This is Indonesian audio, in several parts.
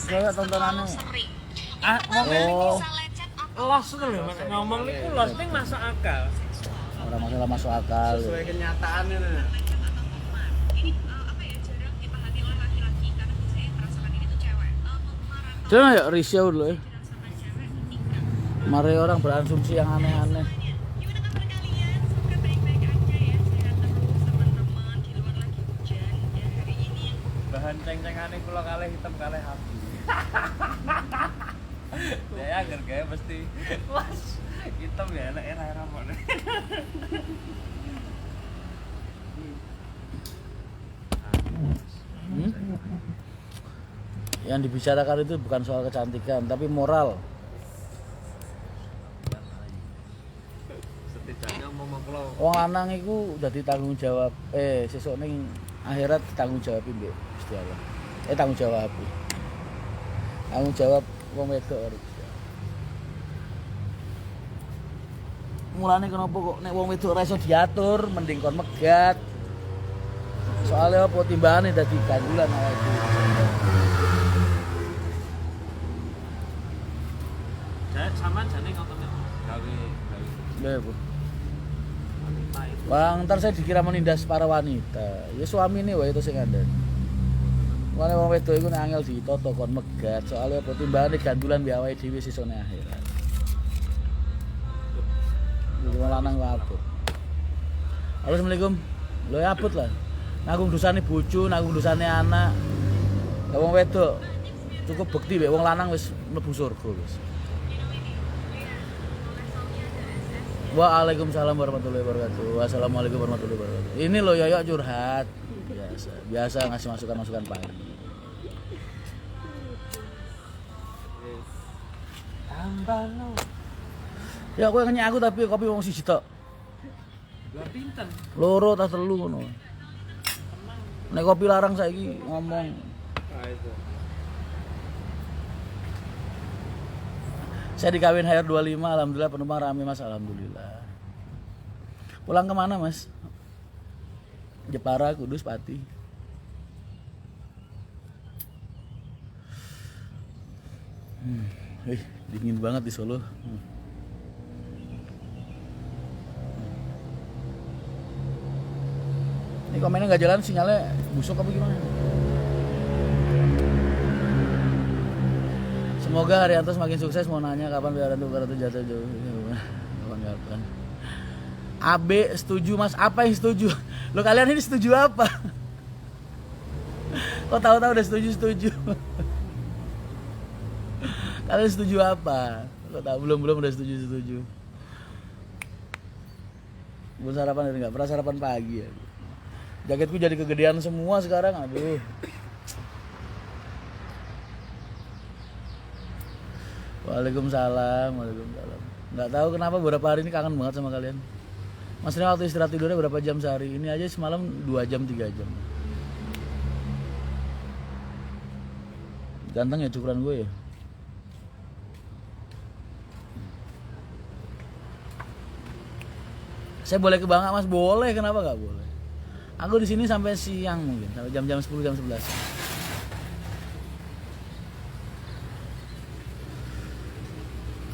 Kayak tontonannya. Ah, Oh, los itu lho, ngomong niku los ning masuk akal. orang masalah masuk akal. Sesuai kenyataan itu. Jangan ya risau dulu ya. Mari orang berasumsi yang aneh-aneh. Bahan ceng-cengane kula kalih hitam kalih abu. Ya agar gaya mesti was hitam ya enak era-era mana. Yang dibicarakan itu bukan soal kecantikan, tapi moral. Setidaknya mau kula Wong lanang iku dadi tanggung jawab. Sesuk ning akhirat tanggung jawab mbek Gusti Allah. Tanggung jawab. Tanggung jawab wong wedok karo Gusti Allah. Mulane kenapa kok nek wong wedok ora iso diatur, mending kon megat. Soalnya apa timbangane dadi gandulan awake dhewe. Sama jane ngoten nek gawe Lha Bu. Bang, ntar saya dikira menindas para wanita. Ya suamine wae itu sing ngandani. Mulane wong wedok iku nek angel ditoto kon megat, soalnya apa timbangane gandulan mbek awake dhewe sisone akhirat. Jadi wong lanang kok abot. Halo, Assalamualaikum. Lho ya abot lah. Nanggung dosane bojo, nanggung dosane anak. Lah wong wedok cukup bekti mbek wong lanang wis mlebu surga wis. Waalaikumsalam warahmatullahi wabarakatuh. Wassalamualaikum warahmatullahi wabarakatuh. Ini loh Yoyo curhat. Biasa ngasih masukan-masukan pagi. tambah lo. Ya kowe ngenyak aku tapi kopi wong siji tok. Dua pinten. Loro ta telu ngono. Nek kopi larang saiki ngomong. Ah itu. Saya di kawin HR 25, alhamdulillah penumpang rame Mas, alhamdulillah. Pulang kemana Mas? Jepara, Kudus, Pati. Dingin banget di Solo. Ini komennya nggak jalan, sinyalnya busuk apa gimana? Semoga Haryanto semakin sukses. Mau nanya kapan biar Haryanto jatuh jauh. Kapan? AB setuju Mas. Apa yang setuju? Lo kalian ini setuju apa? Kok tahu-tahu udah setuju? Kalian setuju apa? Kok tahu belum udah setuju. Belum sarapan dari nggak pernah sarapan pagi ya. Jaketku jadi kegedean semua sekarang, aduh. Waalaikumsalam. Nggak tahu kenapa beberapa hari ini kangen banget sama kalian. Mas Rina waktu istirahat tidurnya berapa jam sehari? Ini aja semalam 2 jam 3 jam. Ganteng ya cukuran gue ya. Saya boleh ke Bangka Mas? Boleh, kenapa nggak boleh? Aku di sini sampai siang mungkin, sampai jam 10 jam 11.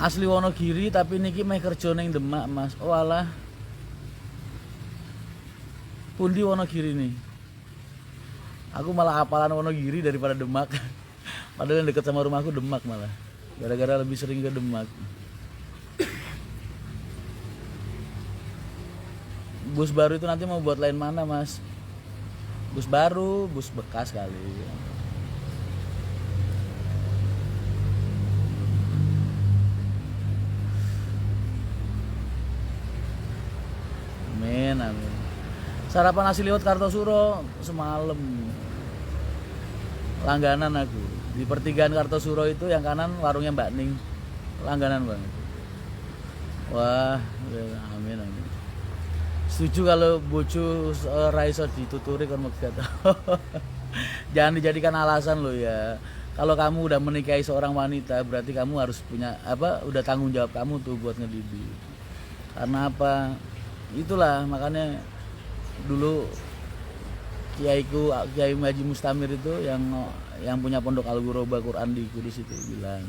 Asli Wonogiri tapi niki meh kerja ning Demak Mas. Oh alah. Pundi Wonogiri nih? Aku malah hafalan Wonogiri daripada Demak. Padahal yang dekat sama rumahku Demak malah. Gara-gara lebih sering ke Demak. Bus baru itu nanti mau buat lain mana Mas? Bus baru, bus bekas kali. Amin. Sarapan nasi liwet Kartosuro semalam. Langganan aku. Di pertigaan Kartosuro itu yang kanan warungnya Mbak Ning. Langganan banget. Wah, amin. Setuju kalau bojo raiso dituturi kon megat. Jangan dijadikan alasan lo ya. Kalau kamu udah menikahi seorang wanita, berarti kamu harus punya udah tanggung jawab kamu tuh buat ngedidik. Karena apa? Itulah makanya dulu kiaiku Kiai Haji Mustamir itu yang punya pondok Al Ghuraba Quran di Kudus itu bilang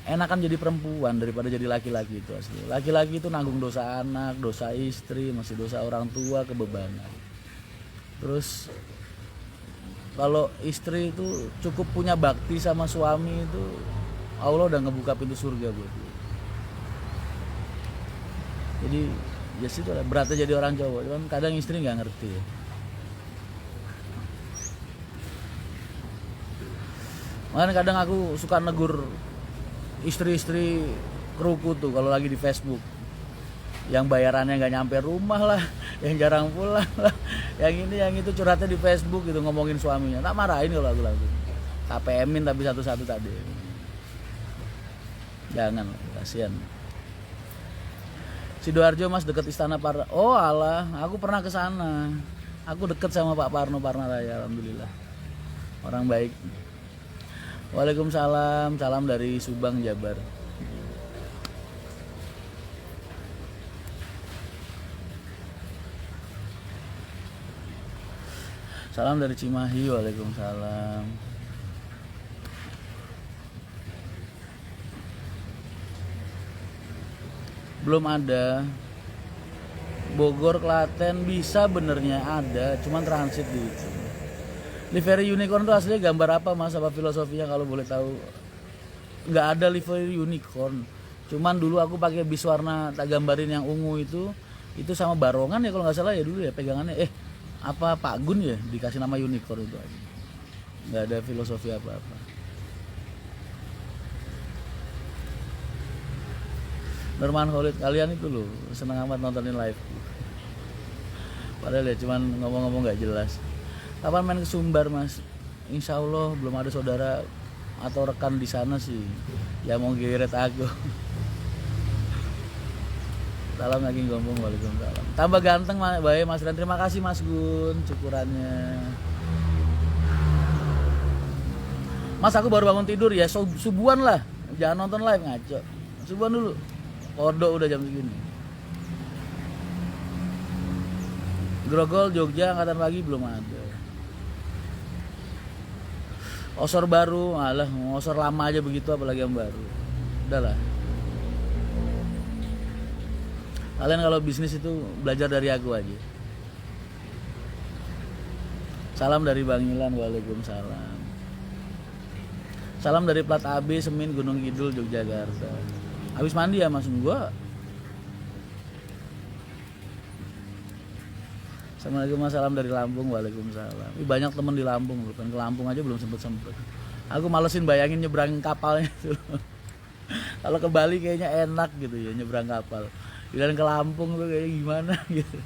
enakan jadi perempuan daripada jadi laki-laki itu asli. Laki-laki itu nanggung dosa anak, dosa istri, masih dosa orang tua, kebebanan. Terus kalau istri itu cukup punya bakti sama suami itu Allah udah ngebuka pintu surga buat dia. Jadi ya situ lah beratnya jadi orang cowok, cuman kadang istri nggak ngerti ya. Makanya kadang aku suka negur istri-istri kruku tuh kalau lagi di Facebook, yang bayarannya nggak nyampe rumah lah, yang jarang pulang lah, yang ini yang itu curhatnya di Facebook gitu ngomongin suaminya. Tak marahin kalau aku lagu, tak PM-in tapi satu-satu tadi. Jangan, kasihan. Sidoarjo Mas deket Istana Parna. Oh alah, aku pernah ke sana. Aku deket sama Pak Parno Parnaraya, alhamdulillah. Orang baik. Waalaikumsalam, salam dari Subang, Jabar. Salam dari Cimahi, waalaikumsalam. Belum ada. Bogor, Klaten bisa benernya ada, cuman transit gitu. Livery unicorn itu aslinya gambar apa Mas? Apa filosofinya kalau boleh tahu? Nggak ada livery unicorn. Cuman dulu aku pakai bis warna tak gambarin yang ungu itu sama barongan ya kalau nggak salah ya dulu ya pegangannya. Apa Pak Gun ya dikasih nama unicorn itu aja. Nggak ada filosofi apa-apa. Norman Khalid, kalian itu loh seneng amat nontonin live. Padahal ya cuman ngomong-ngomong nggak jelas. Kapan main ke Sumbar Mas? Insya Allah belum ada saudara atau rekan di sana sih yang mau geret aku. Salam lagi ngomong, waalaikumsalam. Tambah ganteng baik Mas Ren. Terima kasih Mas Gun syukurannya. Mas aku baru bangun tidur ya subuhan lah. Jangan nonton live ngaco. Subuhan dulu. Kodok udah jam segini. Grogol Jogja angkatan pagi belum ada. Osor baru, alah osor lama aja begitu apalagi yang baru. Udahlah. Kalian kalau bisnis itu belajar dari aku aja. Salam dari Bang Ilan, waalaikumsalam. Salam dari plat AB Semin Gunung Kidul Yogyakarta. Habis mandi ya Mas gua. Assalamualaikum Mas, salam dari Lampung, waalaikumsalam. Banyak temen di Lampung, bukan ke Lampung aja belum sempet. Aku malesin bayangin nyebrang kapalnya itu. Kalau ke Bali kayaknya enak gitu ya nyebrang kapal. Giliran ke Lampung tuh kayaknya gimana gitu.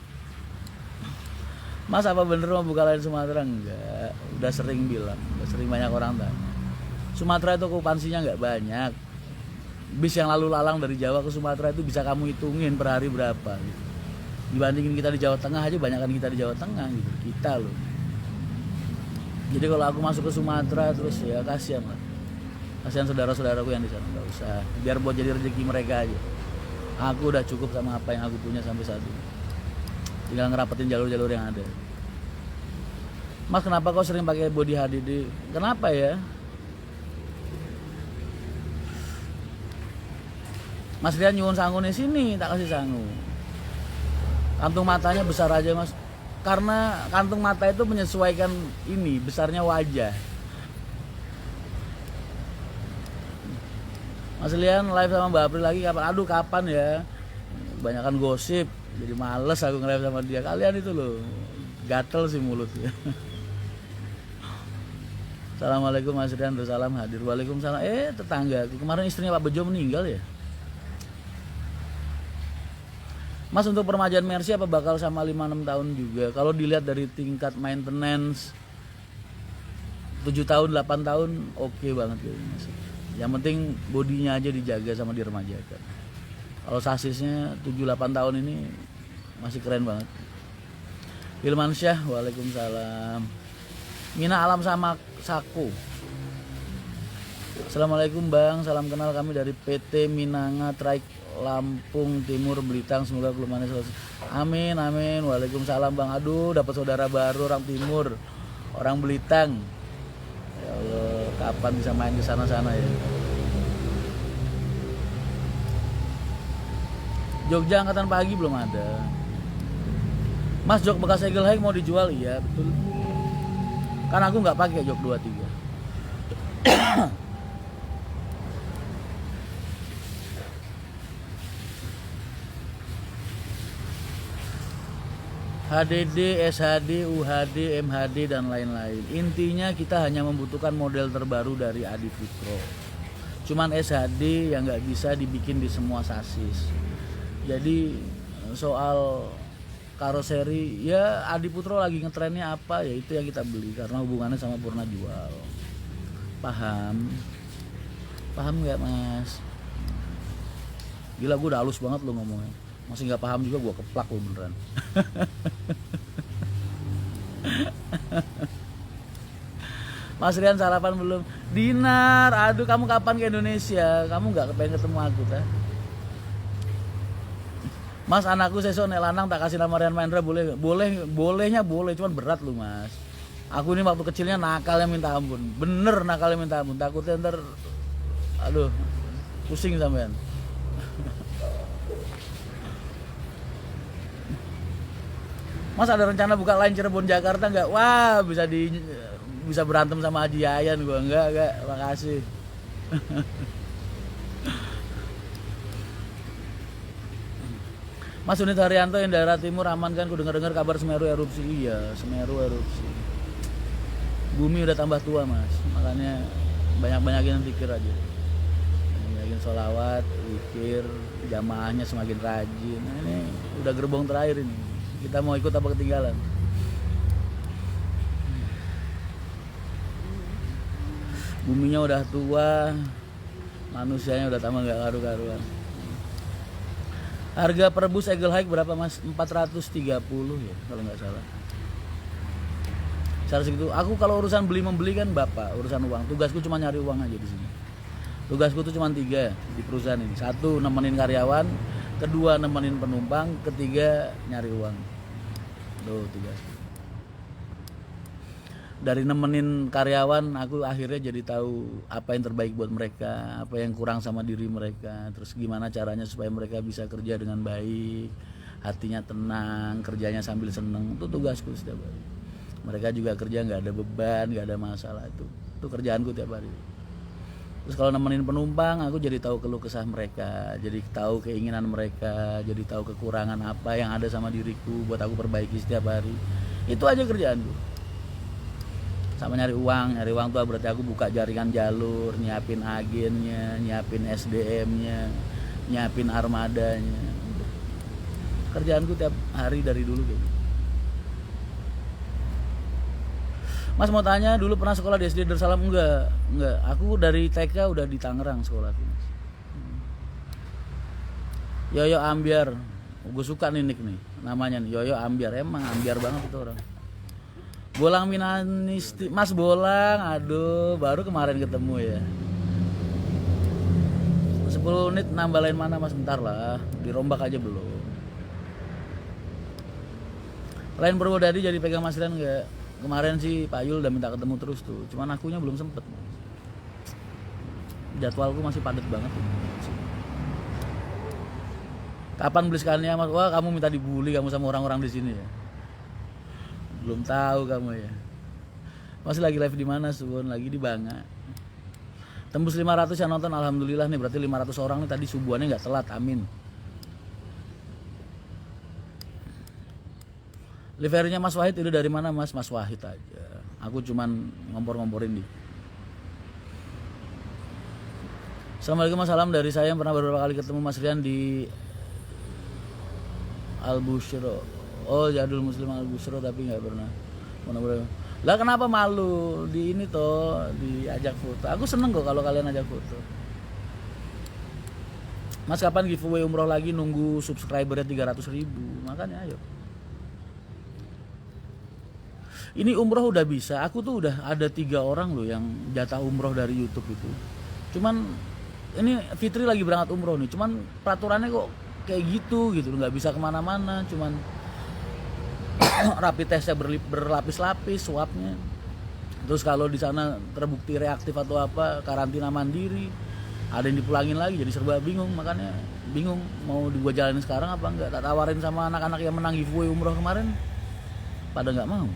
Mas apa bener mau buka lain Sumatera? Enggak, udah sering bilang, udah sering banyak orang tanya. Sumatera itu okupansinya nggak banyak. Bis yang lalu lalang dari Jawa ke Sumatera itu bisa kamu hitungin per hari berapa gitu. Dibandingin kita di Jawa Tengah aja banyakan kita di Jawa Tengah gitu, kita loh. Jadi kalau aku masuk ke Sumatera terus ya kasihan lah, kasihan saudara-saudaraku yang di sana, nggak usah, biar buat jadi rezeki mereka aja. Aku udah cukup sama apa yang aku punya sampai saat ini, tinggal ngerapetin jalur-jalur yang ada. Mas kenapa kau sering pakai body HDD? Kenapa ya? Mas Rian nyuwun sanggune sini, tak kasih sangu. Kantung matanya besar aja Mas. Karena kantung mata itu menyesuaikan ini besarnya wajah. Mas Lian live sama Mbak April lagi kapan? Aduh kapan ya? Banyakan gosip, jadi males aku nge-live sama dia. Kalian itu loh, gatel sih mulutnya. Assalamualaikum Mas Rian, salam hadir. Waalaikumsalam. Tetangga, kemarin istrinya Pak Bejo meninggal ya? Mas untuk permajaan Mercy apa bakal sama 5-6 tahun juga? Kalau dilihat dari tingkat maintenance 7 tahun, 8 tahun oke banget kayaknya Mas. Yang penting bodinya aja dijaga sama diremajakan. Kalau sasisnya 7-8 tahun ini masih keren banget. Hilman Syah, waalaikumsalam. Mina Alam sama Saku. Assalamualaikum Bang, salam kenal kami dari PT Minanga Traik Lampung Timur Belitang, semoga kelumannya selesai. Amin amin. Waalaikumsalam Bang. Aduh, dapat saudara baru orang timur, orang Belitang. Ya Allah, kapan bisa main ke sana-sana ya? Jogja angkatan pagi belum ada. Mas, jok bekas Eagle High mau dijual? Iya betul. Kan aku nggak pakai jok 23. HDD, SHD, UHD, MHD dan lain-lain. Intinya kita hanya membutuhkan model terbaru dari Adi Putro. Cuman SHD yang nggak bisa dibikin di semua sasis. Jadi soal karoseri ya Adi Putro lagi ngetrennya apa ya itu yang kita beli karena hubungannya sama Purna Jual. Paham? Paham nggak Mas? Gila gue udah halus banget lo ngomongnya. Masih nggak paham juga gue keplak lo beneran. Mas Rian sarapan belum? Dinar, aduh kamu kapan ke Indonesia? Kamu nggak pengen ketemu aku ta? Mas anakku sesok nek lanang tak kasih nama Rian Mahendra boleh? Bolehnya boleh, cuman berat lu Mas. Aku ini waktu kecilnya nakalnya minta ampun, bener nakalnya minta ampun. Takutnya ntar, aduh, pusing sampean. Mas ada rencana buka lain Cirebon Jakarta nggak? Wah bisa berantem sama Haji Yayan gua enggak, makasih. Mas Unit Haryanto yang daerah timur aman kan? Ku dengar kabar Semeru erupsi. Iya, Semeru erupsi. Bumi udah tambah tua Mas, makanya banyak-banyakin zikir aja. Banyakin sholawat, zikir, jamaahnya semakin rajin. Nah, ini udah gerbong terakhir ini. Kita mau ikut apa ketinggalan? Buminya udah tua, manusianya udah tambah nggak karu-karuan. Harga per bus Eagle High berapa Mas? 430 ya kalau nggak salah. Secara segitu. Aku kalau urusan beli membeli kan bapak, urusan uang. Tugasku cuma nyari uang aja di sini. Tugasku tuh cuma 3 di perusahaan ini. 1 nemenin karyawan, 2 nemenin penumpang, 3 nyari uang. Tuh tugasku. Dari nemenin karyawan aku akhirnya jadi tahu apa yang terbaik buat mereka, apa yang kurang sama diri mereka, terus gimana caranya supaya mereka bisa kerja dengan baik, hatinya tenang, kerjanya sambil seneng. Itu tugasku setiap hari. Mereka juga kerja nggak ada beban, nggak ada masalah. Itu kerjaanku tiap hari. Terus kalau nemenin penumpang aku jadi tahu keluh kesah mereka, jadi tahu keinginan mereka, jadi tahu kekurangan apa yang ada sama diriku buat aku perbaiki setiap hari. Itu aja kerjaanku. Sama nyari uang tuh berarti aku buka jaringan jalur, nyiapin agennya, nyiapin SDM-nya, nyiapin armadanya. Kerjaanku tiap hari dari dulu kayak gitu. Mas mau tanya, dulu pernah sekolah di SD Darussalam? Enggak. Aku dari TK udah di Tangerang sekolahku. Yoyo Ambiar, gue suka nih nick nih, namanya nih Yoyo Ambiar, emang ambiar banget itu orang. Bolang Minanisti, Mas Bolang, aduh baru kemarin ketemu ya. 10 menit nambah lain mana Mas, bentar lah, dirombak aja belum. Lain Purwodadi jadi pegang Mas Rian nggak? Kemarin sih Pak Yul udah minta ketemu terus tuh, cuman akunya belum sempet. Jadwalku masih padat banget tuh. Kapan beli sekalinya Mas? Wah kamu minta dibully kamu sama orang-orang di sini ya. Belum tahu kamu ya. Masih lagi live di mana Subon? Lagi di Banga. Tembus 500 yang nonton, alhamdulillah nih, berarti 500 orang nih tadi subuhannya nggak telat, amin. Livernya Mas Wahid itu dari mana Mas? Mas Wahid aja. Aku cuman ngompor-ngomporin di. Assalamualaikum, salam dari saya yang pernah beberapa kali ketemu Mas Rian di Al-Bushro. Oh Jadul Muslim Al-Bushro tapi nggak pernah. Lah kenapa malu? Di ini toh diajak foto. Aku seneng kok kalau kalian ajak foto. Mas kapan giveaway umroh lagi? Nunggu subscribernya 300.000. Makanya ayo. Ini umroh udah bisa. Aku tuh udah ada 3 orang loh yang jatah umroh dari YouTube itu. Cuman ini Fitri lagi berangkat umroh nih. Cuman peraturannya kok kayak gitu nggak bisa kemana-mana, cuman rapid testnya berlapis-lapis, swabnya. Terus kalau di sana terbukti reaktif atau apa, karantina mandiri, ada yang dipulangin lagi, jadi serba bingung. Makanya bingung mau gua jalanin sekarang apa enggak. Tak tawarin sama anak-anak yang menang giveaway umroh kemarin, pada nggak mau,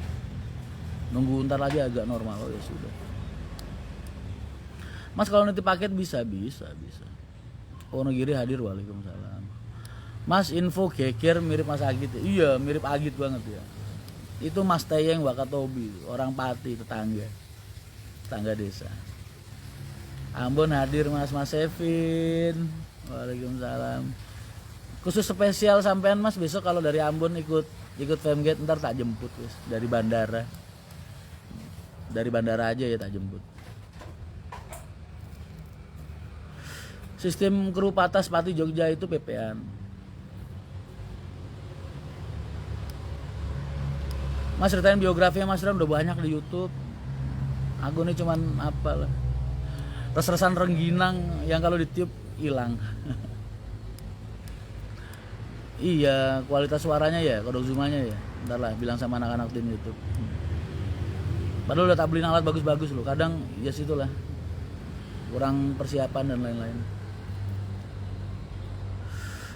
nunggu ntar lagi agak normal. Oh ya sudah Mas, kalau nanti paket bisa. Wonogiri hadir, waalaikumsalam. Mas, info geger mirip Mas Agit ya? Iya, mirip Agit banget ya. Itu Mas Teyeng Wakatobi, orang Pati, tetangga desa. Ambon hadir Mas Sevin, waalaikumsalam. Khusus spesial sampean Mas, besok kalau dari Ambon ikut Femgate, ntar tak jemput guys, dari bandara aja ya, tak jemput. Sistem kru Patas Pati Jogja itu PP-an. Mas, ceritain biografinya Mas Ram, udah banyak di YouTube. Aku nih cuman apalah, res-resan rengginang yang kalau ditiup hilang. Iya, kualitas suaranya ya, kodok zoomanya ya. Ntar lah bilang sama anak-anak tim YouTube. Padahal udah tak beliin alat bagus-bagus loh. Kadang ya situlah, kurang persiapan dan lain-lain.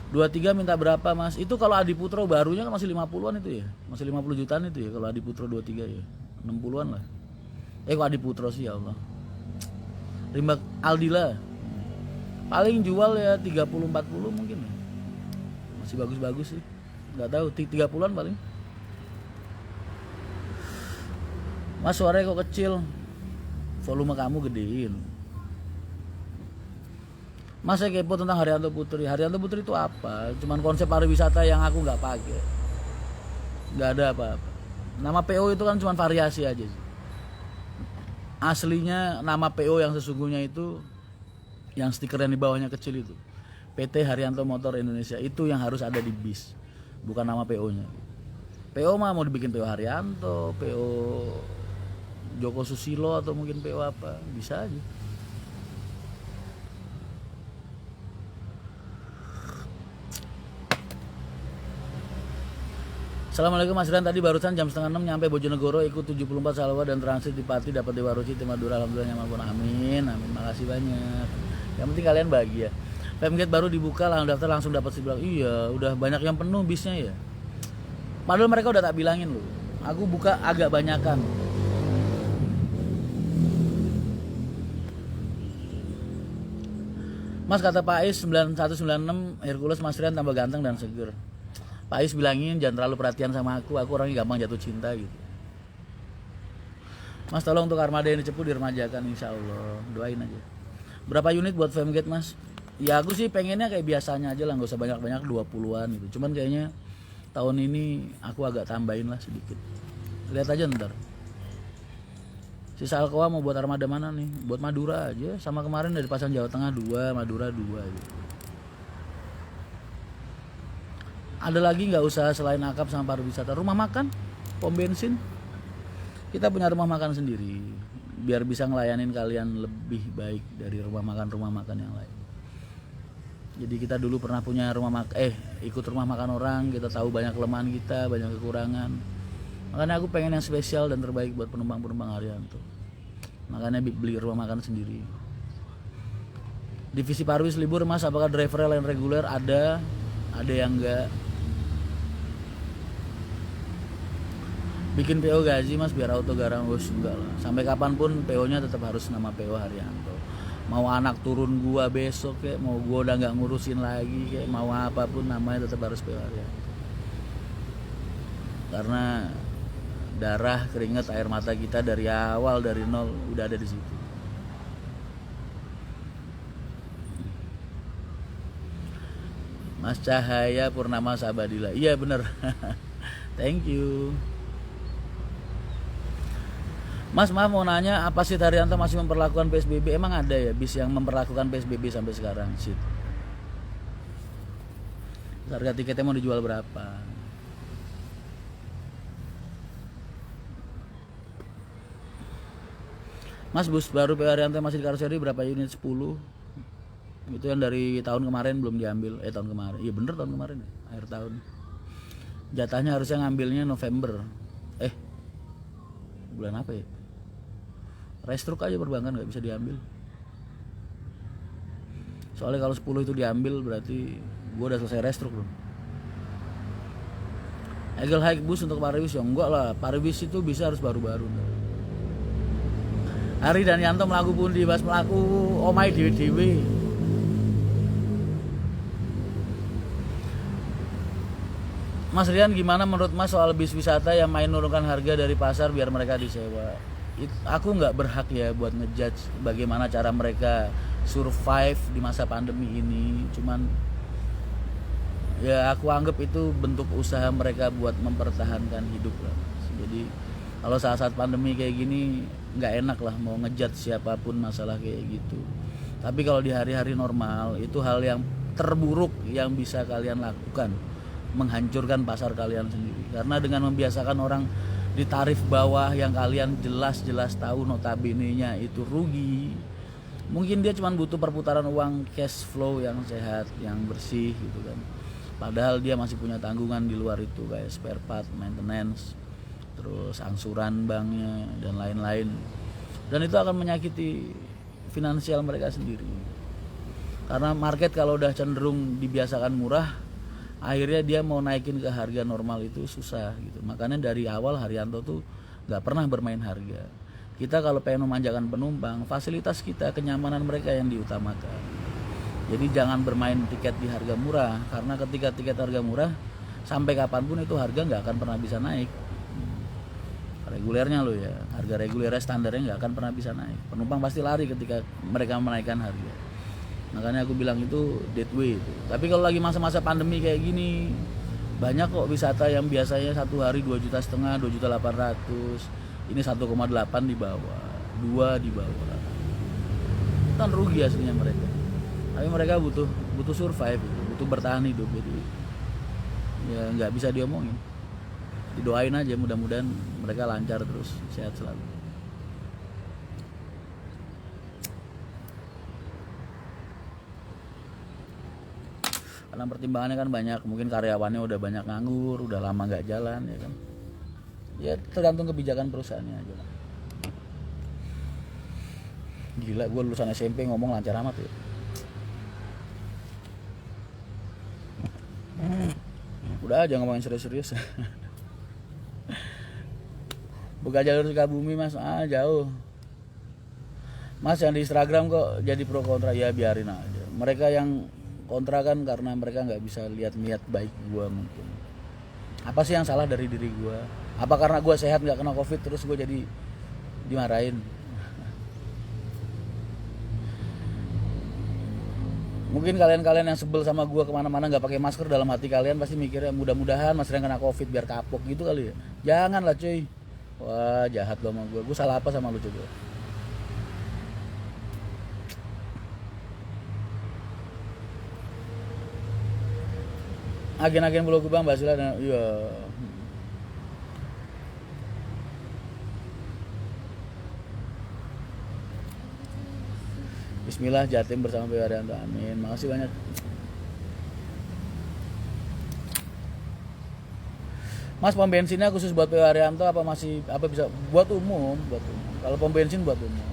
23 minta berapa Mas? Itu kalau Adi Putro barunya kan masih 50-an itu ya. Masih 50 jutaan itu ya kalau Adi Putro 23 ya. 60-an lah. Kok Adi Putro sih, ya Allah. Rimbak Aldila. Paling jual ya 30 40 mungkin ya. Masih bagus-bagus sih. Enggak tahu 30-an paling. Mas, suaranya kok kecil. Volume kamu gedein. Mas, saya kepo tentang Haryanto Putri. Haryanto Putri itu apa? Cuman konsep pariwisata yang aku nggak pakai. Nggak ada apa-apa. Nama PO itu kan cuma variasi aja sih. Aslinya nama PO yang sesungguhnya itu, yang stiker yang di bawahnya kecil itu, PT Haryanto Motor Indonesia, itu yang harus ada di bis, bukan nama PO-nya. PO mah mau dibikin PO Haryanto, PO Joko Susilo, atau mungkin PO apa, bisa aja. Assalamualaikum Mas Ran, tadi barusan jam 5:30 nyampe Bojonegoro, ikut 74 salwa dan transit di Pati, dapat Dewa Roci, tim Madura, alhamdulillah nyaman pun, amin, makasih banyak. Yang penting kalian bahagia. Femgate baru dibuka, langsung daftar langsung dapat sebelah. Iya, udah banyak yang penuh bisnya ya. Padahal mereka udah tak bilangin loh. Aku buka agak banyakan. Mas, kata Pak Ais 9196 Hercules Mas Rian tambah ganteng dan seger. Pak Ais bilangin jangan terlalu perhatian sama aku orangnya gampang jatuh cinta gitu. Mas, tolong untuk armada yang dicepu diremajakan, insya Allah, doain aja. Berapa unit buat Femgate Mas? Ya aku sih pengennya kayak biasanya aja lah, nggak usah banyak-banyak, 20-an gitu. Cuman kayaknya tahun ini aku agak tambahin lah sedikit. Lihat aja ntar. Sisa Alcoa mau buat armada mana nih? Buat Madura aja, sama kemarin dari Pasang Jawa Tengah 2, Madura 2 gitu. Ada lagi nggak usah selain akap sama pariwisata? Rumah makan, pom bensin. Kita punya rumah makan sendiri, biar bisa ngelayanin kalian lebih baik dari rumah makan yang lain. Jadi kita dulu pernah punya ikut rumah makan orang, kita tahu banyak kelemahan kita, banyak kekurangan. Makanya aku pengen yang spesial dan terbaik buat penumpang Haryanto. Makanya beli rumah makan sendiri. Divisi Parwis libur Mas, apakah driver lain reguler? Ada yang enggak. Bikin PO gaji Mas biar auto garam, bos, enggak lah. Sampai kapanpun PO-nya tetap harus nama PO Haryanto. Mau anak turun gua besok kayak, mau gua udah nggak ngurusin lagi kayak, mau apapun namanya tetap harus PO Haryanto. Karena darah, keringat, air mata kita dari awal, dari nol udah ada di situ. Mas Cahaya Purnama Sabadila, iya bener. Thank you. Mas, maaf mau nanya, apa sih Haryanto masih memperlakukan PSBB? Emang ada ya bis yang memperlakukan PSBB sampai sekarang sih? Harga tiketnya mau dijual berapa? Mas, bus baru PO Haryanto masih di karoseri berapa unit? 10. Itu yang dari tahun kemarin belum diambil. Tahun kemarin, iya bener tahun kemarin ya, akhir tahun. Jatahnya harusnya ngambilnya November. Bulan apa ya? Restruk aja perbankan nggak bisa diambil. Soalnya kalau 10 itu diambil berarti gue udah selesai restruk belum. Eagle High Bus untuk Pariwis ya enggak lah. Pariwis itu bisa harus baru-baru. Hari dan Yanto melaku pundi Mas melaku omai dewe-dewe. Mas Rian, gimana menurut Mas soal bis wisata yang main nurunkan harga dari pasar biar mereka disewa? Aku nggak berhak ya buat ngejudge bagaimana cara mereka survive di masa pandemi ini. Cuman ya aku anggap itu bentuk usaha mereka buat mempertahankan hidup lah. Jadi kalau saat-saat pandemi kayak gini nggak enak lah mau ngejudge siapapun masalah kayak gitu. Tapi kalau di hari-hari normal itu hal yang terburuk yang bisa kalian lakukan, menghancurkan pasar kalian sendiri. Karena dengan membiasakan orang di tarif bawah yang kalian jelas-jelas tahu notabene-nya itu rugi, mungkin dia cuma butuh perputaran uang cash flow yang sehat, yang bersih gitu kan. Padahal dia masih punya tanggungan di luar itu kayak spare part, maintenance, terus angsuran banknya dan lain-lain. Dan itu akan menyakiti finansial mereka sendiri. Karena market kalau udah cenderung dibiasakan murah, akhirnya dia mau naikin ke harga normal itu susah gitu. Makanya dari awal Haryanto tuh nggak pernah bermain harga. Kita kalau pengen memanjakan penumpang, fasilitas kita, kenyamanan mereka yang diutamakan. Jadi jangan bermain tiket di harga murah, karena ketika tiket harga murah sampai kapanpun itu harga nggak akan pernah bisa naik. Regulernya loh ya, harga regulernya standarnya nggak akan pernah bisa naik. Penumpang pasti lari ketika mereka menaikkan harga. Makanya aku bilang itu dead way itu. Tapi kalau lagi masa-masa pandemi kayak gini, banyak kok wisata yang biasanya satu hari 2,5 juta, 2,8 juta. Ini 1,8 di bawah, 2 di bawah. Kan rugi aslinya mereka. Tapi mereka butuh survive, butuh bertahan hidup. Jadi ya nggak bisa diomongin. Didoain aja, mudah-mudahan mereka lancar terus, sehat selalu. Karena pertimbangannya kan banyak, mungkin karyawannya udah banyak nganggur, udah lama nggak jalan ya kan. Ya tergantung kebijakan perusahaannya aja lah. Gila, gue lulusan SMP ngomong lancar amat ya. Udah aja ngomongin serius-serius. Buka jalur Sukabumi Mas, jauh. Mas yang di Instagram kok jadi pro kontra, ya biarin aja. Mereka yang kontra kan karena mereka nggak bisa lihat niat baik gue mungkin. Apa sih yang salah dari diri gue? Apa karena gue sehat nggak kena covid terus gue jadi dimarahin? Mungkin kalian-kalian yang sebel sama gue kemana-mana nggak pakai masker, dalam hati kalian pasti mikirnya mudah-mudahan Mas Rian kena covid biar kapok gitu kali ya. Jangan lah cuy. Wah jahat lo sama gue. Gue salah apa sama lu coba? Agen-agen Pulau Gebang Basila dan iya. Bismillah Jatim bersama PW Haryanto, amin. Makasih banyak. Mas, pom bensinnya khusus buat PW Haryanto apa masih apa bisa buat umum, buat umum. Kalau pom bensin buat umum.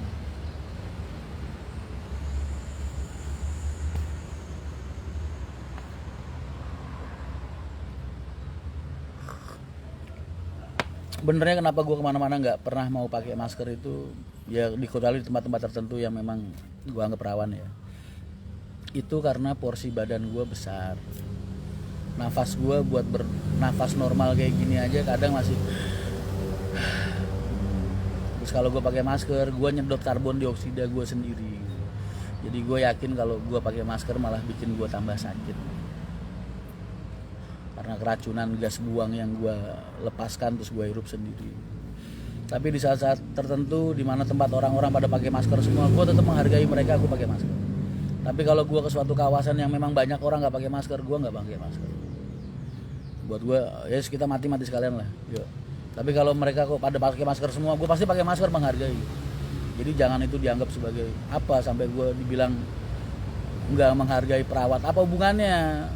Benernya kenapa gue kemana-mana nggak pernah mau pakai masker itu ya kecuali di tempat-tempat tertentu yang memang gue anggap rawan ya. Itu karena porsi badan gue besar. Nafas gue buat bernafas normal kayak gini aja kadang masih. Terus kalau gue pakai masker, gue nyedot karbon dioksida gue sendiri. Jadi gue yakin kalau gue pakai masker malah bikin gue tambah sakit. Karena keracunan gas buang yang gue lepaskan terus gue hirup sendiri. Tapi di saat-saat tertentu di mana tempat orang-orang pada pakai masker semua, gue tetap menghargai mereka, aku pakai masker. Tapi kalau gue ke suatu kawasan yang memang banyak orang nggak pakai masker, gue nggak pakai masker. Buat gue, ya kita mati sekalian lah. Yuk. Tapi kalau mereka kok pada pakai masker semua, gue pasti pakai masker, menghargai. Jadi jangan itu dianggap sebagai apa sampai gue dibilang nggak menghargai perawat. Apa hubungannya?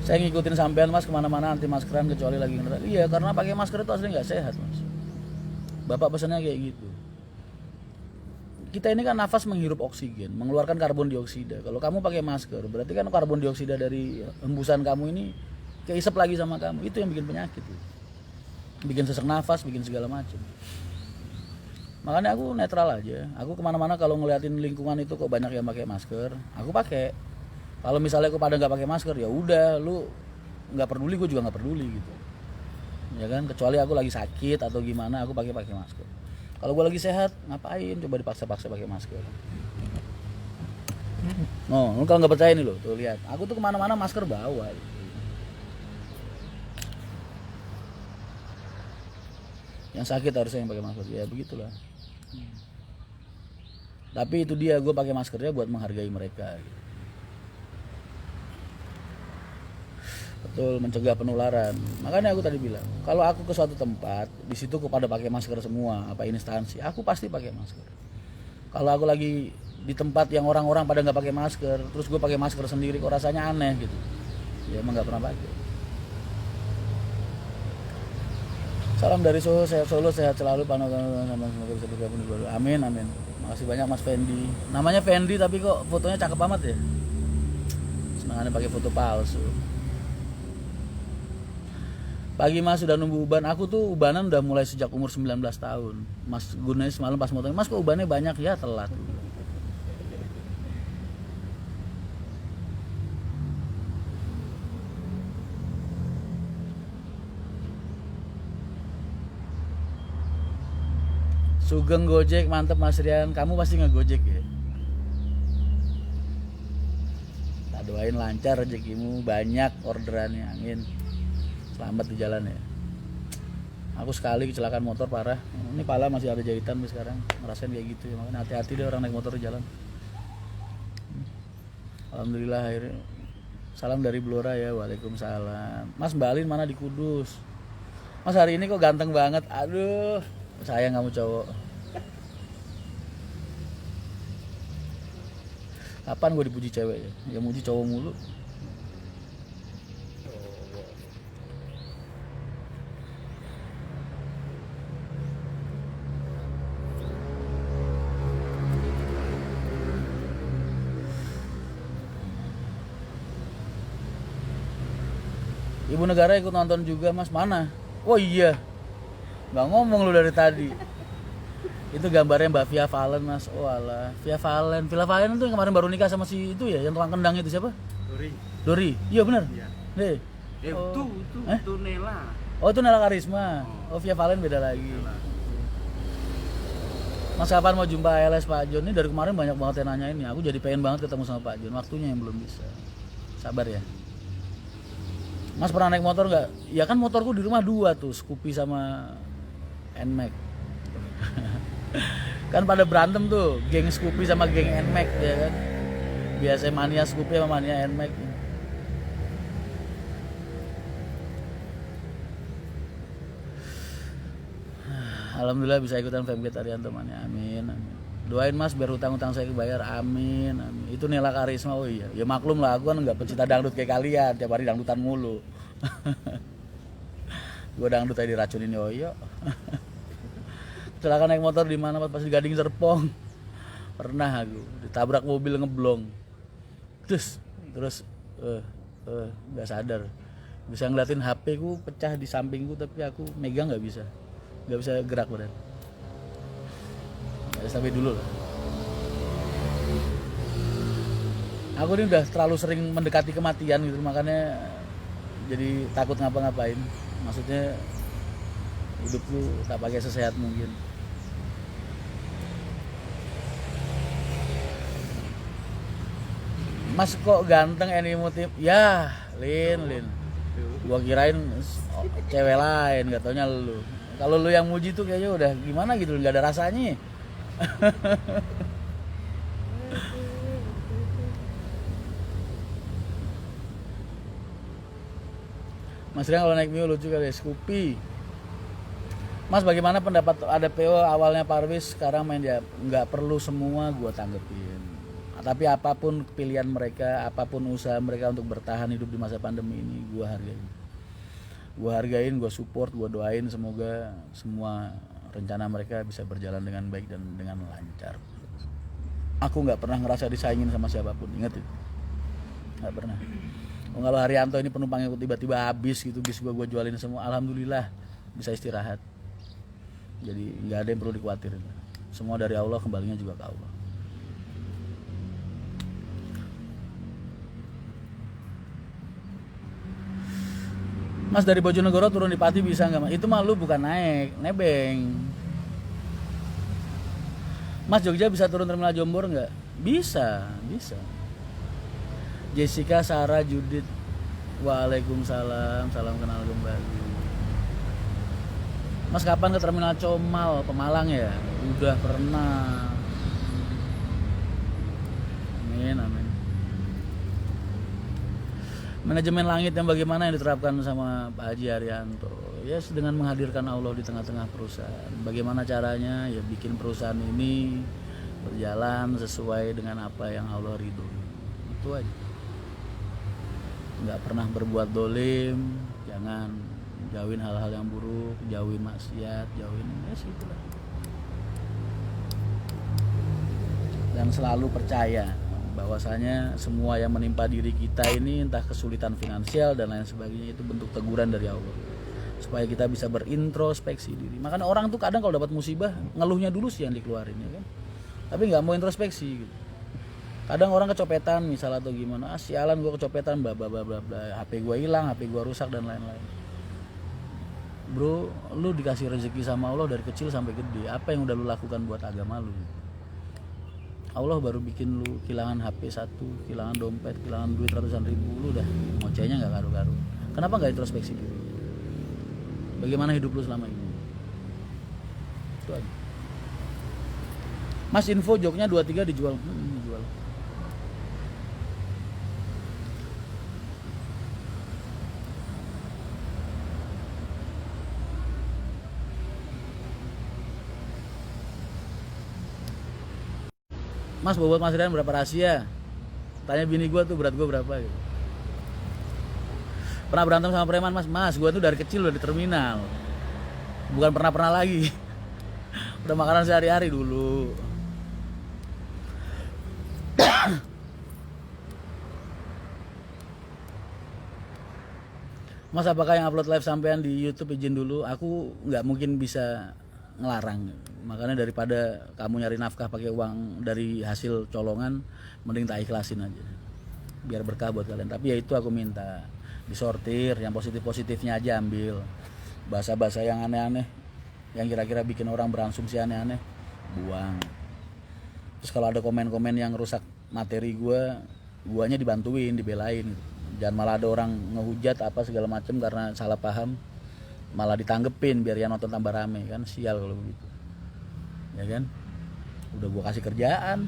Saya ngikutin sampean mas kemana-mana anti maskeran kecuali lagi ngerasa. Iya karena pakai masker itu asli nggak sehat mas. Bapak pesannya kayak gitu. Kita ini kan nafas menghirup oksigen, mengeluarkan karbon dioksida. Kalau kamu pakai masker, berarti kan karbon dioksida dari hembusan kamu ini keisep lagi sama kamu. Itu yang bikin penyakit. Bikin sesak nafas, bikin segala macam. Makanya aku netral aja. Aku kemana-mana kalau ngeliatin lingkungan itu kok banyak yang pakai masker, aku pakai. Kalau misalnya aku pada nggak pakai masker, ya udah, lu nggak peduli, gue juga nggak peduli gitu. Ya kan, kecuali aku lagi sakit atau gimana, aku pakai masker. Kalau gue lagi sehat, ngapain? Coba dipaksa-paksa pakai masker. No, lu kalau nggak percaya nih lo, tuh lihat. Aku tuh kemana-mana masker bawa. Yang sakit harusnya yang pakai masker. Ya begitulah. Tapi itu dia, gue pakai maskernya buat menghargai mereka. Betul, mencegah penularan. Makanya aku tadi bilang, kalau aku ke suatu tempat, di situ aku pada pakai masker semua, apa instansi, aku pasti pakai masker. Kalau aku lagi di tempat yang orang-orang pada nggak pakai masker, terus gue pakai masker sendiri, kok rasanya aneh gitu. Ya emang nggak pernah pakai. Salam dari Solo, sehat selalu, panutan sama semoga bisa bergabung di baru. Amin, amin. Makasih banyak Mas Fendi. Namanya Fendi tapi kok fotonya cakep amat ya. Senangannya pakai foto palsu. Pagi mas sudah nunggu uban. Aku tuh ubanan udah mulai sejak umur 19 tahun. Mas Gunes semalam pas motor, mas kok ubannya banyak? Ya telat. Sugeng Gojek, mantep Mas Rian. Kamu pasti nge-Gojek ya? Tak doain lancar rezekimu, banyak orderannya, amin. Selamat di jalan ya. Aku sekali kecelakaan motor parah. Ini pala masih ada jahitan sampai sekarang. Ngerasain kayak gitu ya. Makanya hati-hati deh orang naik motor di jalan. Alhamdulillah akhirnya. Salam dari Blora ya. Waalaikumsalam. Mas Mbak Alin mana di Kudus? Mas hari ini kok ganteng banget. Aduh, sayang kamu cowok. Kapan gue dipuji cewek ya? Ya muji cowok mulu. Ibu negara ikut nonton juga mas, mana? Oh iya, nggak ngomong lu dari tadi. Itu gambarnya Mbak Via Valen mas. Oh alah, Via Valen itu yang kemarin baru nikah sama si itu ya, yang tukang kendang itu siapa? Dori, iya benar. Iya. Deh. Itu Nela. Oh itu Nela Karisma. Oh Via Valen beda lagi. Mas kapan mau jumpa ALS Pak Jon? Ini dari kemarin banyak banget yang nanyain ya. Aku jadi pengen banget ketemu sama Pak Jon. Waktunya yang belum bisa. Sabar ya. Mas pernah naik motor nggak? Ya kan motorku di rumah 2 tuh, Scoopy sama NMAX. Kan pada berantem tuh, geng Scoopy sama geng NMAX ya kan. Biasa mania Scoopy sama mania NMAX. Alhamdulillah bisa ikutan FMG Arianto mania. Amin, amin. Doain mas biar utang-utang saya kebayar. Amin, amin. Itu Nela Karisma. Oh iya, ya maklum lah aku kan nggak pecinta dangdut kayak kalian, tiap hari dangdutan mulu. Gue dangdut aja diracunin Yoyo. Kecelakaan naik motor di mana pas di Gading Serpong. Pernah aku ditabrak mobil ngeblong. Terus nggak sadar. Bisa ngeliatin HP ku pecah di sampingku tapi aku megang nggak bisa gerak badan. Ya, sampai dulu lah. Aku ini udah terlalu sering mendekati kematian gitu, makanya jadi takut ngapa-ngapain. Maksudnya hidupku tak pakai sesehat mungkin. Mas kok ganteng animatif? Ya, Lin. Gua kirain cewek lain, gak taunya lu. Kalau lu yang muji tuh kayaknya udah gimana gitu, nggak ada rasanya. Mas Rian kalau naik Mio lucu kali ya, Scoopy. Mas, bagaimana pendapat ada PO awalnya Parwis, sekarang main dia? Nggak perlu semua gue tanggepin. Tapi apapun pilihan mereka, apapun usaha mereka untuk bertahan hidup di masa pandemi ini, gue hargain. Gue hargain, gue support, gue doain semoga semua rencana mereka bisa berjalan dengan baik dan dengan lancar. Aku nggak pernah ngerasa disaingin sama siapapun, ingat itu. Nggak pernah. Kalau Haryanto ini penumpangnya tiba-tiba habis gitu, bis gue jualin semua, alhamdulillah bisa istirahat. Jadi nggak ada yang perlu dikhawatirin. Semua dari Allah, kembalinya juga ke Allah. Mas, dari Bojonegoro turun di Pati bisa nggak, Mas? Itu mah lu bukan naik, nebeng. Mas, Jogja bisa turun terminal Jombor nggak? Bisa. Jessica, Sarah, Judit, waalaikumsalam, salam kenal kembali. Mas, kapan ke terminal Comal, Pemalang ya? Udah pernah. Amin. Manajemen langit yang bagaimana yang diterapkan sama Pak Haji Haryanto? Ya, dengan menghadirkan Allah di tengah-tengah perusahaan. Bagaimana caranya? Ya bikin perusahaan ini berjalan sesuai dengan apa yang Allah ridhoi. Itu aja. Nggak pernah berbuat dolim, jangan jauhin hal-hal yang buruk, jauhin maksiat, jauhin itulah. Dan selalu percaya bahwasanya semua yang menimpa diri kita ini, entah kesulitan finansial dan lain sebagainya, itu bentuk teguran dari Allah supaya kita bisa berintrospeksi diri. Makanya orang tuh kadang kalau dapat musibah ngeluhnya dulu sih yang dikeluarin, ya kan, tapi nggak mau introspeksi gitu. Kadang orang kecopetan misal atau gimana, sialan gue kecopetan, bla bla bla bla bla, HP gue hilang, HP gue rusak dan lain-lain. Bro, lu dikasih rezeki sama Allah dari kecil sampai gede, apa yang udah lu lakukan buat agama lu? Allah baru bikin lu kehilangan HP 1, kehilangan dompet, kehilangan duit ratusan ribu, lu udah ngocehnya nggak karu-karu. Kenapa nggak introspeksi diri? Bagaimana hidup lu selama ini? Itu aja. Mas, info joknya 23 dijual. Dijual. Mas, bobot Mas Rian berapa rahasia? Tanya bini gue tuh berat gue berapa gitu. Pernah berantem sama preman, Mas? Mas, gue tuh dari kecil udah di terminal. Bukan pernah lagi. Udah makanan sehari-hari dulu. Mas, apakah yang upload live sampean di YouTube izin dulu? Aku nggak mungkin bisa ngelarang. Makanya daripada kamu nyari nafkah pakai uang dari hasil colongan, mending tak ikhlasin aja, biar berkah buat kalian. Tapi ya itu aku minta disortir, yang positif-positifnya aja ambil. Bahasa-bahasa yang aneh-aneh, yang kira-kira bikin orang berasumsi aneh-aneh, buang. Terus kalau ada komen-komen yang rusak materi guanya dibantuin, dibelain. Jangan malah ada orang ngehujat apa segala macem karena salah paham, malah ditanggepin biar yang nonton tambah rame, kan sial kalau begitu, ya kan? Udah gua kasih kerjaan.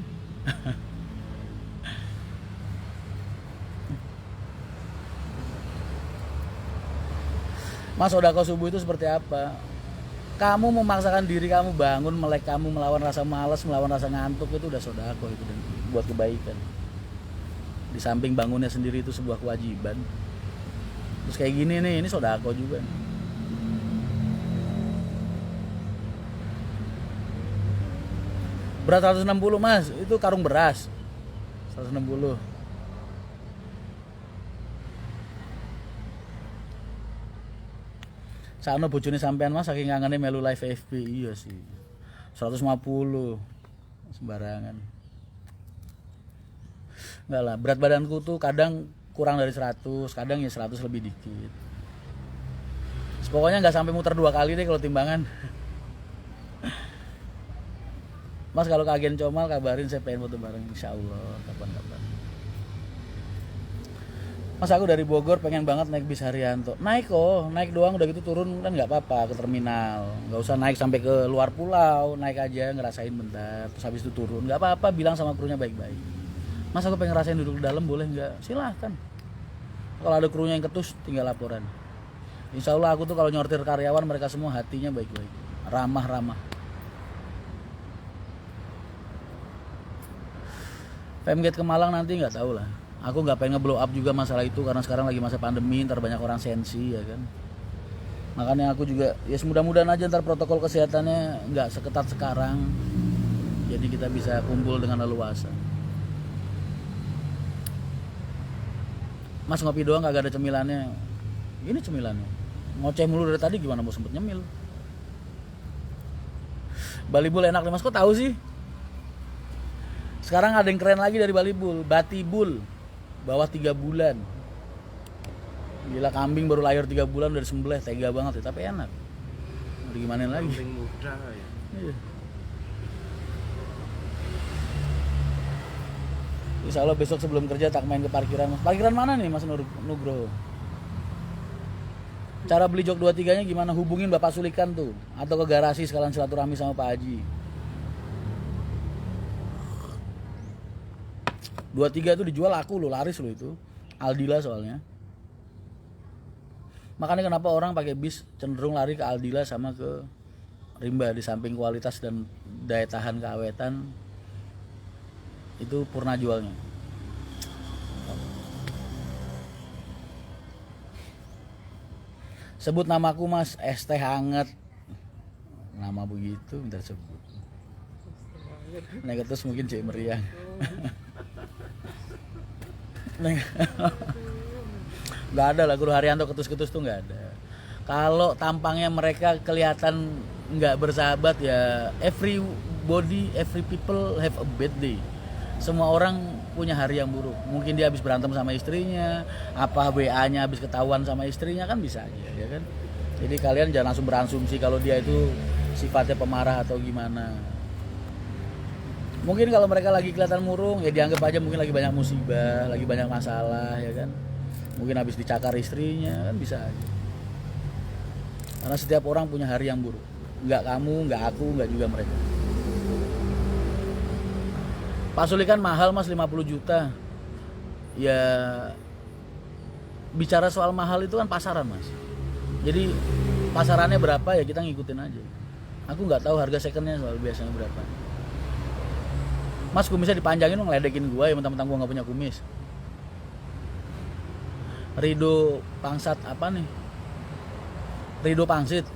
Mas, sodako subuh itu seperti apa? Kamu memaksakan diri kamu bangun, melek kamu melawan rasa malas, melawan rasa ngantuk, itu udah sodako itu, dan buat kebaikan. Di samping bangunnya sendiri itu sebuah kewajiban. Terus kayak gini nih, ini sodako juga nih. Berat 160, Mas, itu karung beras 160. Sano bojone sampean, Mas, saking kangennya melu live FB. Iya sih, 150 sembarangan. Enggak lah, berat badanku tuh kadang kurang dari 100, kadang ya 100 lebih dikit. Pokoknya nggak sampai muter 2 kali deh kalau timbangan. Mas, kalau ke agen Comal kabarin, saya pengen foto bareng, insya Allah kapan-kapan. Mas, aku dari Bogor pengen banget naik bis Haryanto. Naik naik doang, udah gitu turun kan nggak apa-apa ke terminal. Nggak usah naik sampai ke luar pulau, naik aja ngerasain bentar, terus habis itu turun. Nggak apa-apa, bilang sama krunya baik-baik. Mas, aku pengen ngerasain duduk di dalam, boleh nggak? Silahkan. Kalau ada krunya yang ketus, tinggal laporan. Insya Allah aku tuh kalau nyortir karyawan mereka semua hatinya baik-baik. ramah. Femgate ke Malang nanti nggak tahu lah. Aku nggak pengen nge-blow up juga masalah itu karena sekarang lagi masa pandemi, ntar banyak orang sensi ya kan. Makanya aku juga ya mudah-mudahan aja ntar protokol kesehatannya nggak seketat sekarang. Jadi kita bisa kumpul dengan leluasa. Mas ngopi doang kagak ada cemilannya. Ini cemilannya. Ngoceh mulu dari tadi gimana mau sempet nyemil. Bali Bull enak nih Mas, kok tahu sih? Sekarang ada yang keren lagi dari Bali Bull, Batibul. Bawah 3 bulan. Gila, kambing baru lahir 3 bulan udah disembelih, tega banget ya, tapi enak. Mau digimanain lagi? Kambing muda ya. Iya. Insya Allah besok sebelum kerja tak main ke parkiran. Parkiran mana nih Mas Nugroho? Cara beli jok 23-nya gimana? Hubungin Bapak Sulikan tuh atau ke garasi sekalian silaturahmi sama Pak Haji. 23 itu dijual laku loh, laris loh itu. Aldila soalnya. Makanya kenapa orang pakai bis cenderung lari ke Aldila sama ke Rimba, di samping kualitas dan daya tahan keawetan itu purna jualnya. Sebut namaku Mas, es teh hangat. Nama begitu bentar sebut. Negatus mungkin cek meriang. Nggak ada lah Guru Haryanto ketus-ketus tuh nggak ada. Kalau tampangnya mereka kelihatan nggak bersahabat ya, every people have a bad day. Semua orang punya hari yang buruk. Mungkin dia habis berantem sama istrinya, apa WA-nya habis ketahuan sama istrinya, kan bisa aja ya kan. Jadi kalian jangan langsung berasumsi kalau dia itu sifatnya pemarah atau gimana. Mungkin kalau mereka lagi kelihatan murung ya dianggap aja mungkin lagi banyak musibah, lagi banyak masalah ya kan. Mungkin habis dicakar istrinya, kan bisa aja. Karena setiap orang punya hari yang buruk. Enggak kamu, enggak aku, enggak juga mereka. Pak Sulikan mahal Mas 50 juta. Ya bicara soal mahal itu kan pasaran Mas. Jadi pasarannya berapa ya kita ngikutin aja. Aku nggak tahu harga secondnya soal biasanya berapa. Mas kumisnya dipanjangin lo ngeledekin gua ya, mentang-mentang gua nggak punya kumis. Rido Pangsat apa nih? Rido Pangsit.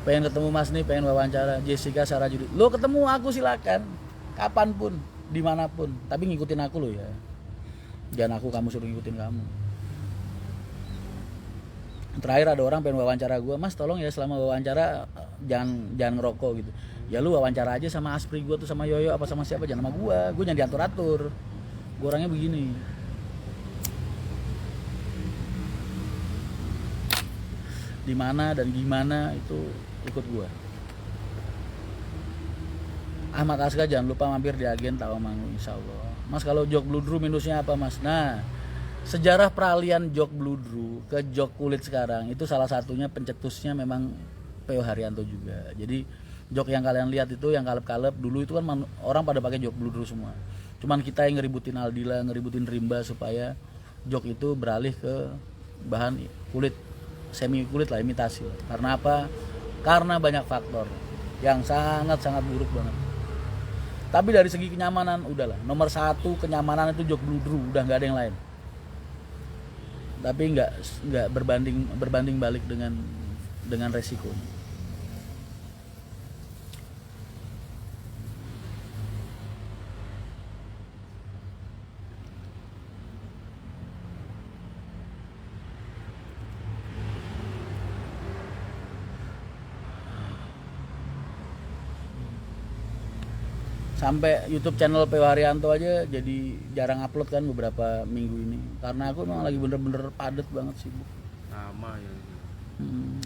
Pengen ketemu Mas nih, pengen wawancara. Jessica Sarajudi. Lo ketemu aku silakan, kapanpun, dimanapun. Tapi ngikutin aku lo ya. Jangan aku kamu suruh ngikutin kamu. Terakhir ada orang pengen wawancara gue, Mas tolong ya selama wawancara jangan ngerokok gitu. Ya lu wawancara aja sama Aspri gue tuh, sama Yoyo apa sama siapa, jangan sama gue jangan diatur-atur. Gue orangnya begini. Di mana dan gimana itu ikut gue. Ahmad Aska jangan lupa mampir di Agen Tawamangu insya Allah. Mas kalau jok bludru minusnya apa Mas? Nah, sejarah peralihan jok bludru ke jok kulit sekarang itu salah satunya pencetusnya memang P.O. Haryanto juga. Jadi jok yang kalian lihat itu yang kalep-kalep dulu itu kan orang pada pakai jok bludru semua. Cuman kita yang ngeributin Aldila, ngeributin Rimba supaya jok itu beralih ke bahan kulit, semi kulit lah, imitasi. Karena apa? Karena banyak faktor yang sangat-sangat buruk banget. Tapi dari segi kenyamanan udahlah, nomor 1 kenyamanan itu jok bludru, udah nggak ada yang lain. Tapi nggak berbanding balik dengan resikonya. Sampai YouTube channel P.O. Haryanto aja jadi jarang upload kan beberapa minggu ini karena aku memang lagi bener-bener padet banget sibuk. Sama ya.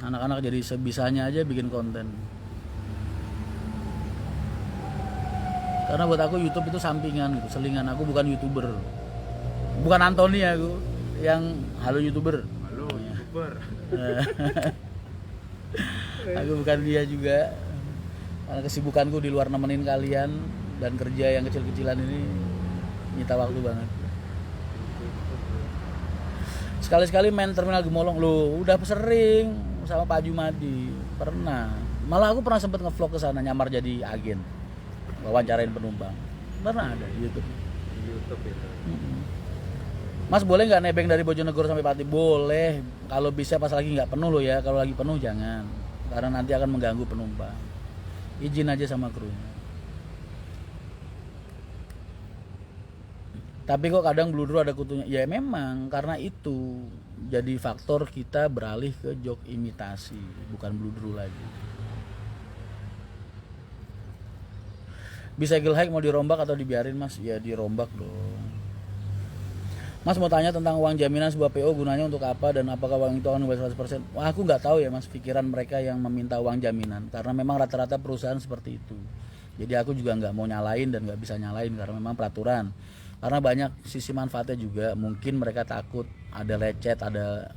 Anak-anak jadi sebisanya aja bikin konten. Karena buat aku YouTube itu sampingan gitu, selingan. Aku bukan YouTuber. Bukan Anthony aku yang halo YouTuber. Halo YouTuber. Aku bukan dia juga. Karena kesibukanku di luar nemenin kalian dan kerja yang kecil-kecilan ini nyita waktu banget. Sekali-sekali main terminal Gemolong, lo udah sering sama Pak Jumadi, pernah. Malah aku pernah sempet ngevlog ke sana, nyamar jadi agen, wawancarain penumpang. Pernah ada di YouTube. Di YouTube itu. Mas boleh nggak nebeng dari Bojonegoro sampai Pati? Boleh, kalau bisa pas lagi nggak penuh loh ya. Kalau lagi penuh jangan, karena nanti akan mengganggu penumpang. Izin aja sama krunya. Tapi kok kadang bludru ada kutunya. Ya memang karena itu jadi faktor kita beralih ke jok imitasi, bukan bludru lagi. Bisa hike mau dirombak atau dibiarin Mas? Ya dirombak dong. Mas mau tanya tentang uang jaminan sebuah PO gunanya untuk apa dan apakah uang itu akan kembali 100%? Wah, aku nggak tahu ya Mas pikiran mereka yang meminta uang jaminan, karena memang rata-rata perusahaan seperti itu. Jadi aku juga nggak mau nyalain dan nggak bisa nyalain karena memang peraturan. Karena banyak sisi manfaatnya juga, mungkin mereka takut ada lecet, ada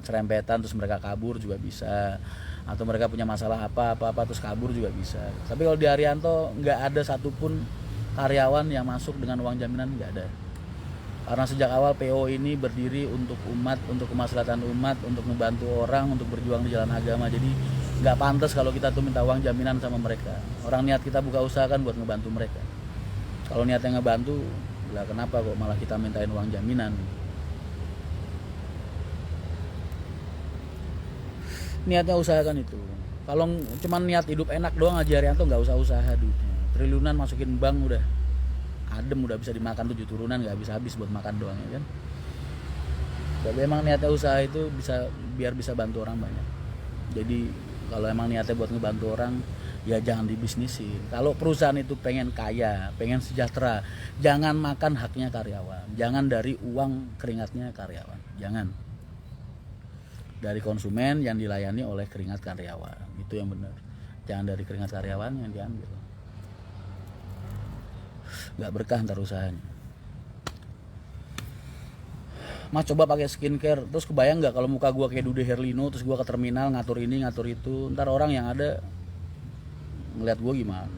serempetan terus mereka kabur juga bisa, atau mereka punya masalah apa terus kabur juga bisa. Tapi kalau di Haryanto nggak ada satupun karyawan yang masuk dengan uang jaminan, nggak ada. Karena sejak awal PO ini berdiri untuk umat, untuk kemaslahatan umat, untuk membantu orang, untuk berjuang di jalan agama. Jadi nggak pantas kalau kita tuh minta uang jaminan sama mereka. Orang niat kita buka usaha kan buat ngebantu mereka. Kalau niatnya ngebantu, lah kenapa kok malah kita mintain uang jaminan? Niatnya usahakan itu. Kalau cuman niat hidup enak doang aja Haryanto nggak usah usaha duitnya. Triliunan masukin bank udah adem, udah bisa dimakan 7 turunan, nggak habis buat makan doang ya kan. Tapi emang niatnya usaha itu bisa biar bisa bantu orang banyak. Jadi kalau emang niatnya buat ngebantu orang, ya jangan dibisnisin. Kalau perusahaan itu pengen kaya, pengen sejahtera, jangan makan haknya karyawan, jangan dari uang keringatnya karyawan, jangan. Dari konsumen yang dilayani oleh keringat karyawan, itu yang benar. Jangan dari keringat karyawan yang diambil. Nggak berkah ntar usahanya. Mas coba pakai skincare, terus kebayang nggak kalau muka gua kayak Dude Herlino, terus gua ke terminal ngatur ini ngatur itu, ntar orang yang ada ngeliat gua gimana?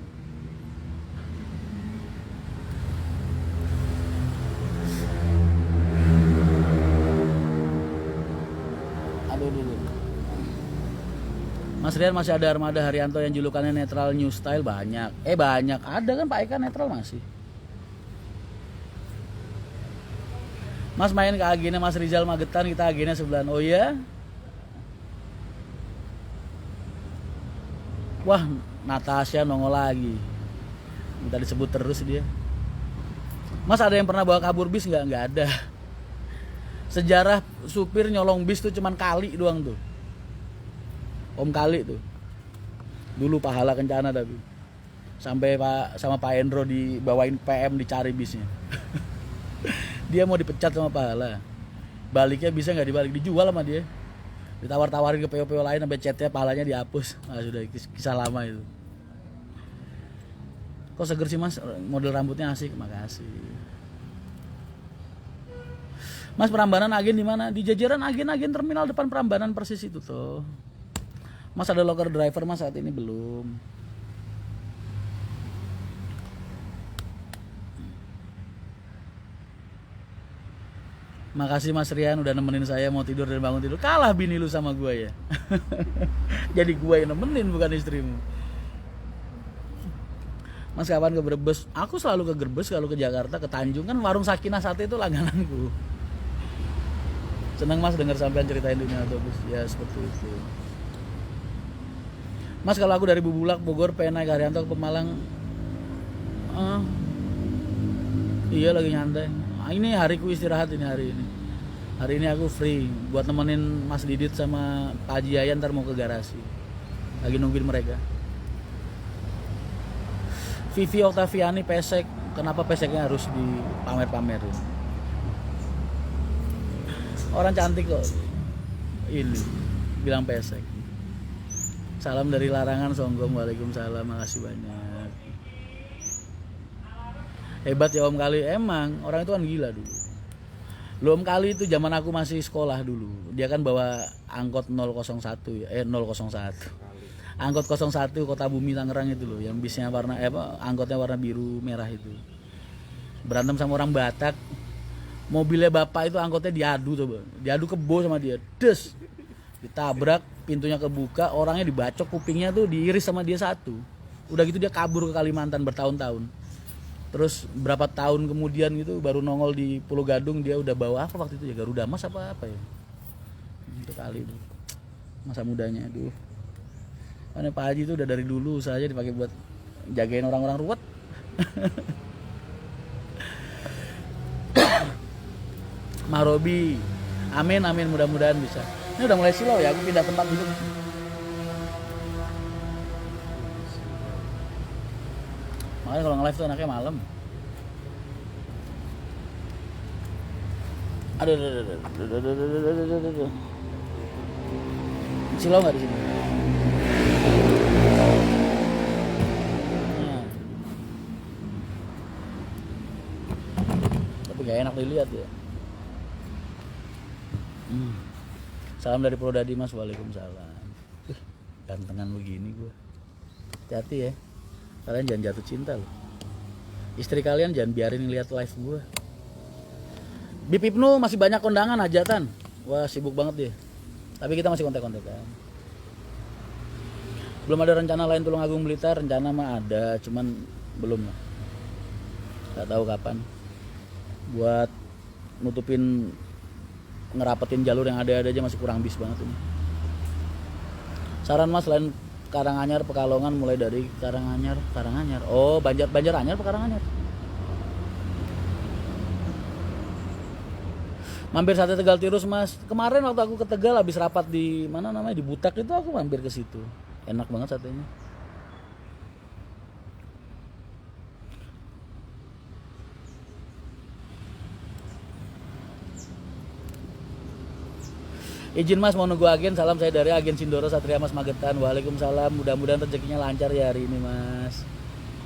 Aduh dulu. Mas Rian, masih ada armada Haryanto yang julukannya netral new style? Banyak. Banyak. Ada kan Pak Eka netral masih. Mas main ke agennya Mas Rizal Magetan, kita agennya sebelahan. Oh iya? Wah, Natasha nongol lagi. Minta disebut terus dia. Mas ada yang pernah bawa kabur bis nggak? Nggak ada. Sejarah supir nyolong bis tuh cuman kali doang tuh. Om Kali tuh. Dulu pahala kencana tapi. Sampai sama Pak Endro dibawain PM dicari bisnya. Dia mau dipecat sama pahala. Baliknya bisa nggak dibalik, dijual sama dia. Ditawar-tawarin ke PO-PO lain sampai chatnya pahalanya dihapus. Nah, sudah kisah lama itu. Kok seger sih Mas, model rambutnya asik. Makasih. Mas, Prambanan agen di mana? Di jajaran agen-agen terminal depan Prambanan persis itu tuh. Mas ada locker driver Mas saat ini belum. Makasih Mas Rian udah nemenin saya mau tidur dan bangun tidur. Kalah bini lu sama gua ya. Jadi gua yang nemenin bukan istrimu. Mas kapan ke Brebes? Aku selalu ke Brebes, kalau ke Jakarta, ke Tanjung, kan warung Sakinah Sate itu langgananku. Senang Mas dengar sampean ceritain dunia otobus. Ya seperti itu. Mas kalau aku dari Bubulak Bogor pengen naik Haryanto ke Pemalang. Iya lagi nyantai. Ini hariku istirahat ini hari ini. Hari ini aku free buat nemenin Mas Didit sama Pak Haji Yayan, ntar mau ke garasi. Lagi nungguin mereka. Vivi Oktaviani pesek. Kenapa peseknya harus dipamer-pamerin? Orang cantik kok. Ini bilang pesek. Salam dari Larangan Songgom. Waalaikumsalam. Makasih banyak. Hebat ya Om Kali, emang orang itu kan gila dulu. Lo Om Kali itu zaman aku masih sekolah dulu. Dia kan bawa angkot 001 ya, 001. Angkot 01 Kota Bumi Tangerang itu loh, yang bisnya warna angkotnya warna biru merah itu. Berantem sama orang Batak. Mobilnya bapak itu angkotnya diadu tuh, Bang. Diadu kebo sama dia. Des. Ditabrak, pintunya kebuka, orangnya dibacok kupingnya tuh diiris sama dia satu. Udah gitu dia kabur ke Kalimantan bertahun-tahun. Terus berapa tahun kemudian gitu baru nongol di Pulau Gadung, dia udah bawa apa waktu itu ya, Garuda Mas apa ya. Itu kali itu. Masa mudanya aduh. Karena Pak Haji itu udah dari dulu usahanya dipakai buat jagain orang-orang ruwet. Mah Robi, amin amin, mudah-mudahan bisa. Ini udah mulai silau ya, aku pindah tempat duduk. Makanya kalau nge-live tuh anaknya malam. Aduh. Silau nggak di sini? Nah. Tapi gak enak dilihat ya. Salam dari Prodadi Mas, waalaikumsalam. Gantengan begini gue. Hati-hati ya. Kalian jangan jatuh cinta loh. Istri kalian jangan biarin lihat live gue. Bip Ibnu masih banyak kondangan hajatan. Wah sibuk banget dia. Tapi kita masih kontak-kontakan. Belum ada rencana lain Tulungagung Blitar. Rencana mah ada, cuman belum lah. Gak tahu kapan. Buat nutupin, ngerapetin jalur yang ada aja masih kurang bis banget ini. Saran Mas selain Karanganyar, Pekalongan, mulai dari Karanganyar. Oh, Banjaranyar, Karanganyar. Mampir Sate Tegal Tirus Mas. Kemarin waktu aku ke Tegal habis rapat di mana namanya, di Butak itu, aku mampir ke situ. Enak banget satenya. Izin Mas mau nunggu agen, salam saya dari agen Sindoro Satria Mas Magetan. Waalaikumsalam, mudah-mudahan rezekinya lancar ya hari ini Mas.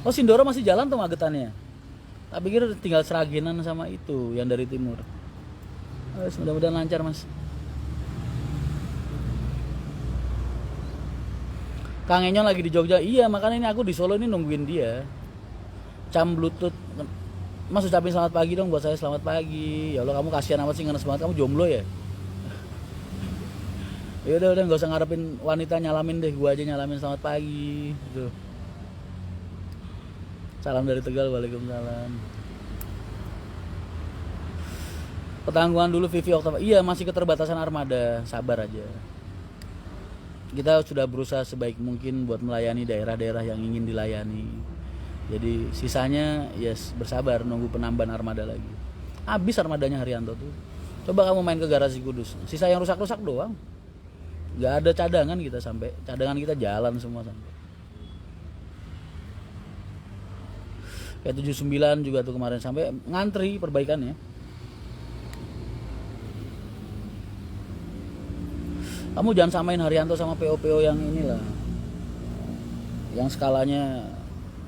Oh Sindoro masih jalan tuh Magetannya. Tak pikir tinggal Seragenan sama itu yang dari timur. Mudah-mudahan lancar Mas. Kang Enyon lagi di Jogja. Iya makanya ini aku di Solo ini nungguin dia. Cam Bluetooth. Mas ucapin selamat pagi dong buat saya, selamat pagi. Ya Allah kamu kasihan amat sih, ngenes banget, kamu jomblo ya. Ya udah nggak usah ngarepin wanita nyalamin deh, gua aja nyalamin selamat pagi gitu. Salam dari Tegal, waalaikumsalam. Petangguhan dulu Vivi Oktober. Iya masih keterbatasan armada, sabar aja. Kita sudah berusaha sebaik mungkin buat melayani daerah-daerah yang ingin dilayani. Jadi sisanya yes bersabar nunggu penambahan armada lagi. Habis armadanya Haryanto tuh. Coba kamu main ke garasi Kudus, sisa yang rusak-rusak doang. Gak ada cadangan kita, sampai cadangan kita jalan semua sampai. Kayak 79 juga tuh kemarin sampai ngantri perbaikannya. Kamu jangan samain Haryanto sama PO-PO yang inilah, yang skalanya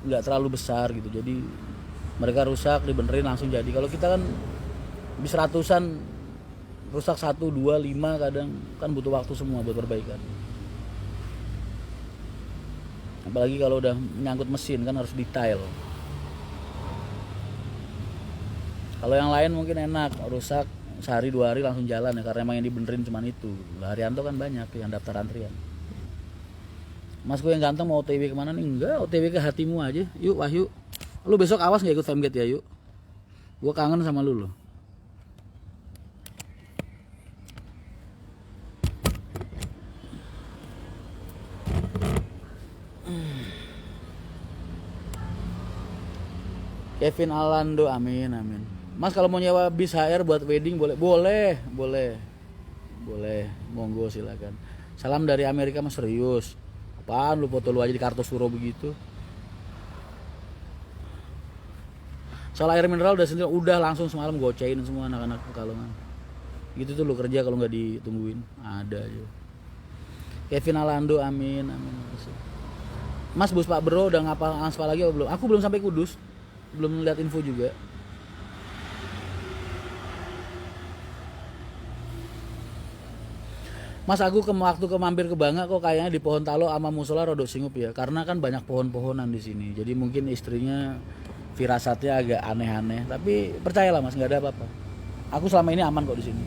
nggak terlalu besar gitu. Jadi mereka rusak dibenerin langsung jadi. Kalau kita kan bisa ratusan, rusak 1, 2, 5 kadang kan butuh waktu semua buat perbaikan. Apalagi kalau udah menyangkut mesin kan harus detail. Kalau yang lain mungkin enak, rusak sehari 2 hari langsung jalan ya, karena emang yang dibenerin cuma itu. Haryanto kan banyak yang daftar antrian. Masku yang ganteng mau OTW kemana nih? Enggak, OTW ke hatimu aja. Yuk Wahyu, lu besok awas nggak ikut Femgate ya yuk. Gua kangen sama lu loh. Kevin Alando, amin. Mas kalau mau nyewa bis HR buat wedding boleh, monggo silakan. Salam dari Amerika Mas, serius. Apaan lu foto lu aja di Kartosuro begitu? Soal air mineral udah langsung semalam gocein semua anak-anak Pekalongan. Gitu tuh lu kerja kalau nggak ditungguin, ada aja. Kevin Alando, amin. Mas bus Pak Bro udah ngapal aspal lagi apa belum? Aku belum sampai Kudus. Belum lihat info juga. Mas aku waktu mampir ke Bangka kok kayaknya di Pohon Talo sama musola rodok singup ya, karena kan banyak pohon-pohonan di sini. Jadi mungkin istrinya firasatnya agak aneh-aneh, tapi percayalah Mas, nggak ada apa-apa. Aku selama ini aman kok di sini.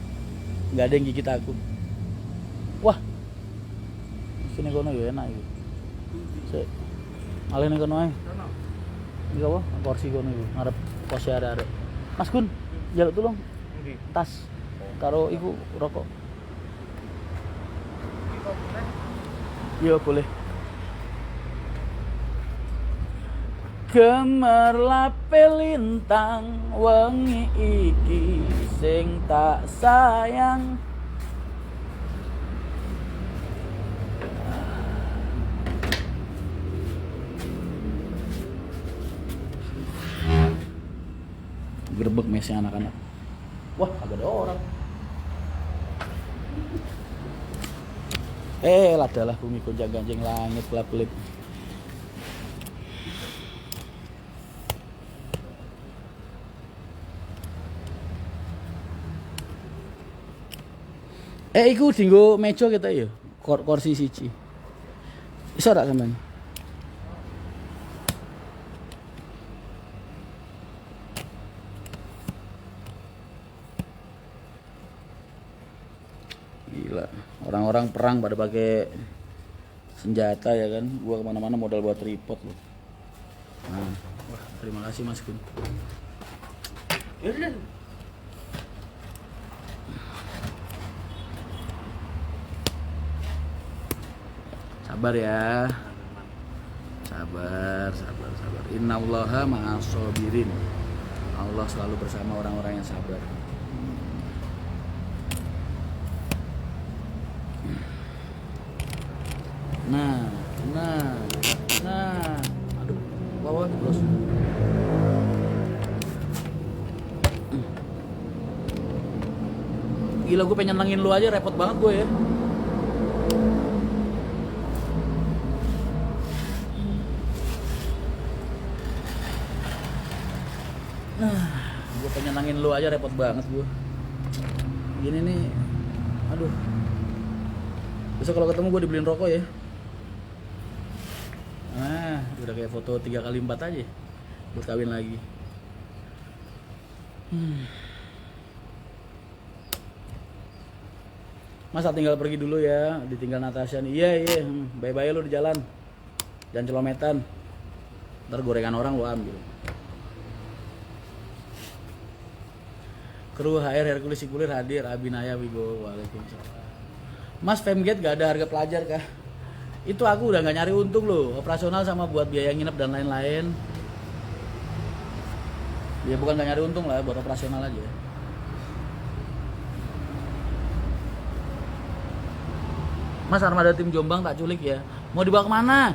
Nggak ada yang gigit aku. Wah, sini kono ya enak iki. Sik. Alih ning kono ae. Iki apa? Kursi kono iku, ngarep pos arek-arek. Mas Gun, njaluk tulung tas karo iku rokok. Iya boleh. Gemerlape lintang wengi iki sing tak sayang. Gerbek mesnya anak-anak. Wah, agak ada orang. Ladalah bumi gonjang ganjing langit kelap-kelip. Iku dinggo meja kita ya. Kursi siji. Iso tak sampean? Gila, orang-orang perang pada pakai senjata ya kan. Gua kemana-mana modal buat tripod loh. Nah, wah terima kasih Mas Gun. Sabar ya. Sabar. Innallaha ma'as-shabirin. Allah selalu bersama orang-orang yang sabar. Nah. Aduh, bawa terus. Gila, gue pengen nyenengin lu aja repot banget gue ya. Gue pengen nyenengin lu aja repot banget gue. Gini nih, aduh. Besok kalau ketemu gue dibeliin rokok ya. Nah, udah kayak foto 3x4 aja buat kawin lagi. Masa tinggal pergi dulu ya, ditinggal Natasha nih. Iya. Bye-bye lu di jalan. Jangan celometan. Ntar gorengan orang lu ambil. Kru HR Hercules Sikulir hadir. Abinaya Wigo. Waalaikumsalam. Mas, Femgate gak ada harga pelajar kah? Itu aku udah gak nyari untung loh. Operasional sama buat biaya nginep dan lain-lain. Ya bukan gak nyari untung lah, buat operasional aja. Mas, armada tim Jombang tak culik ya. Mau dibawa kemana?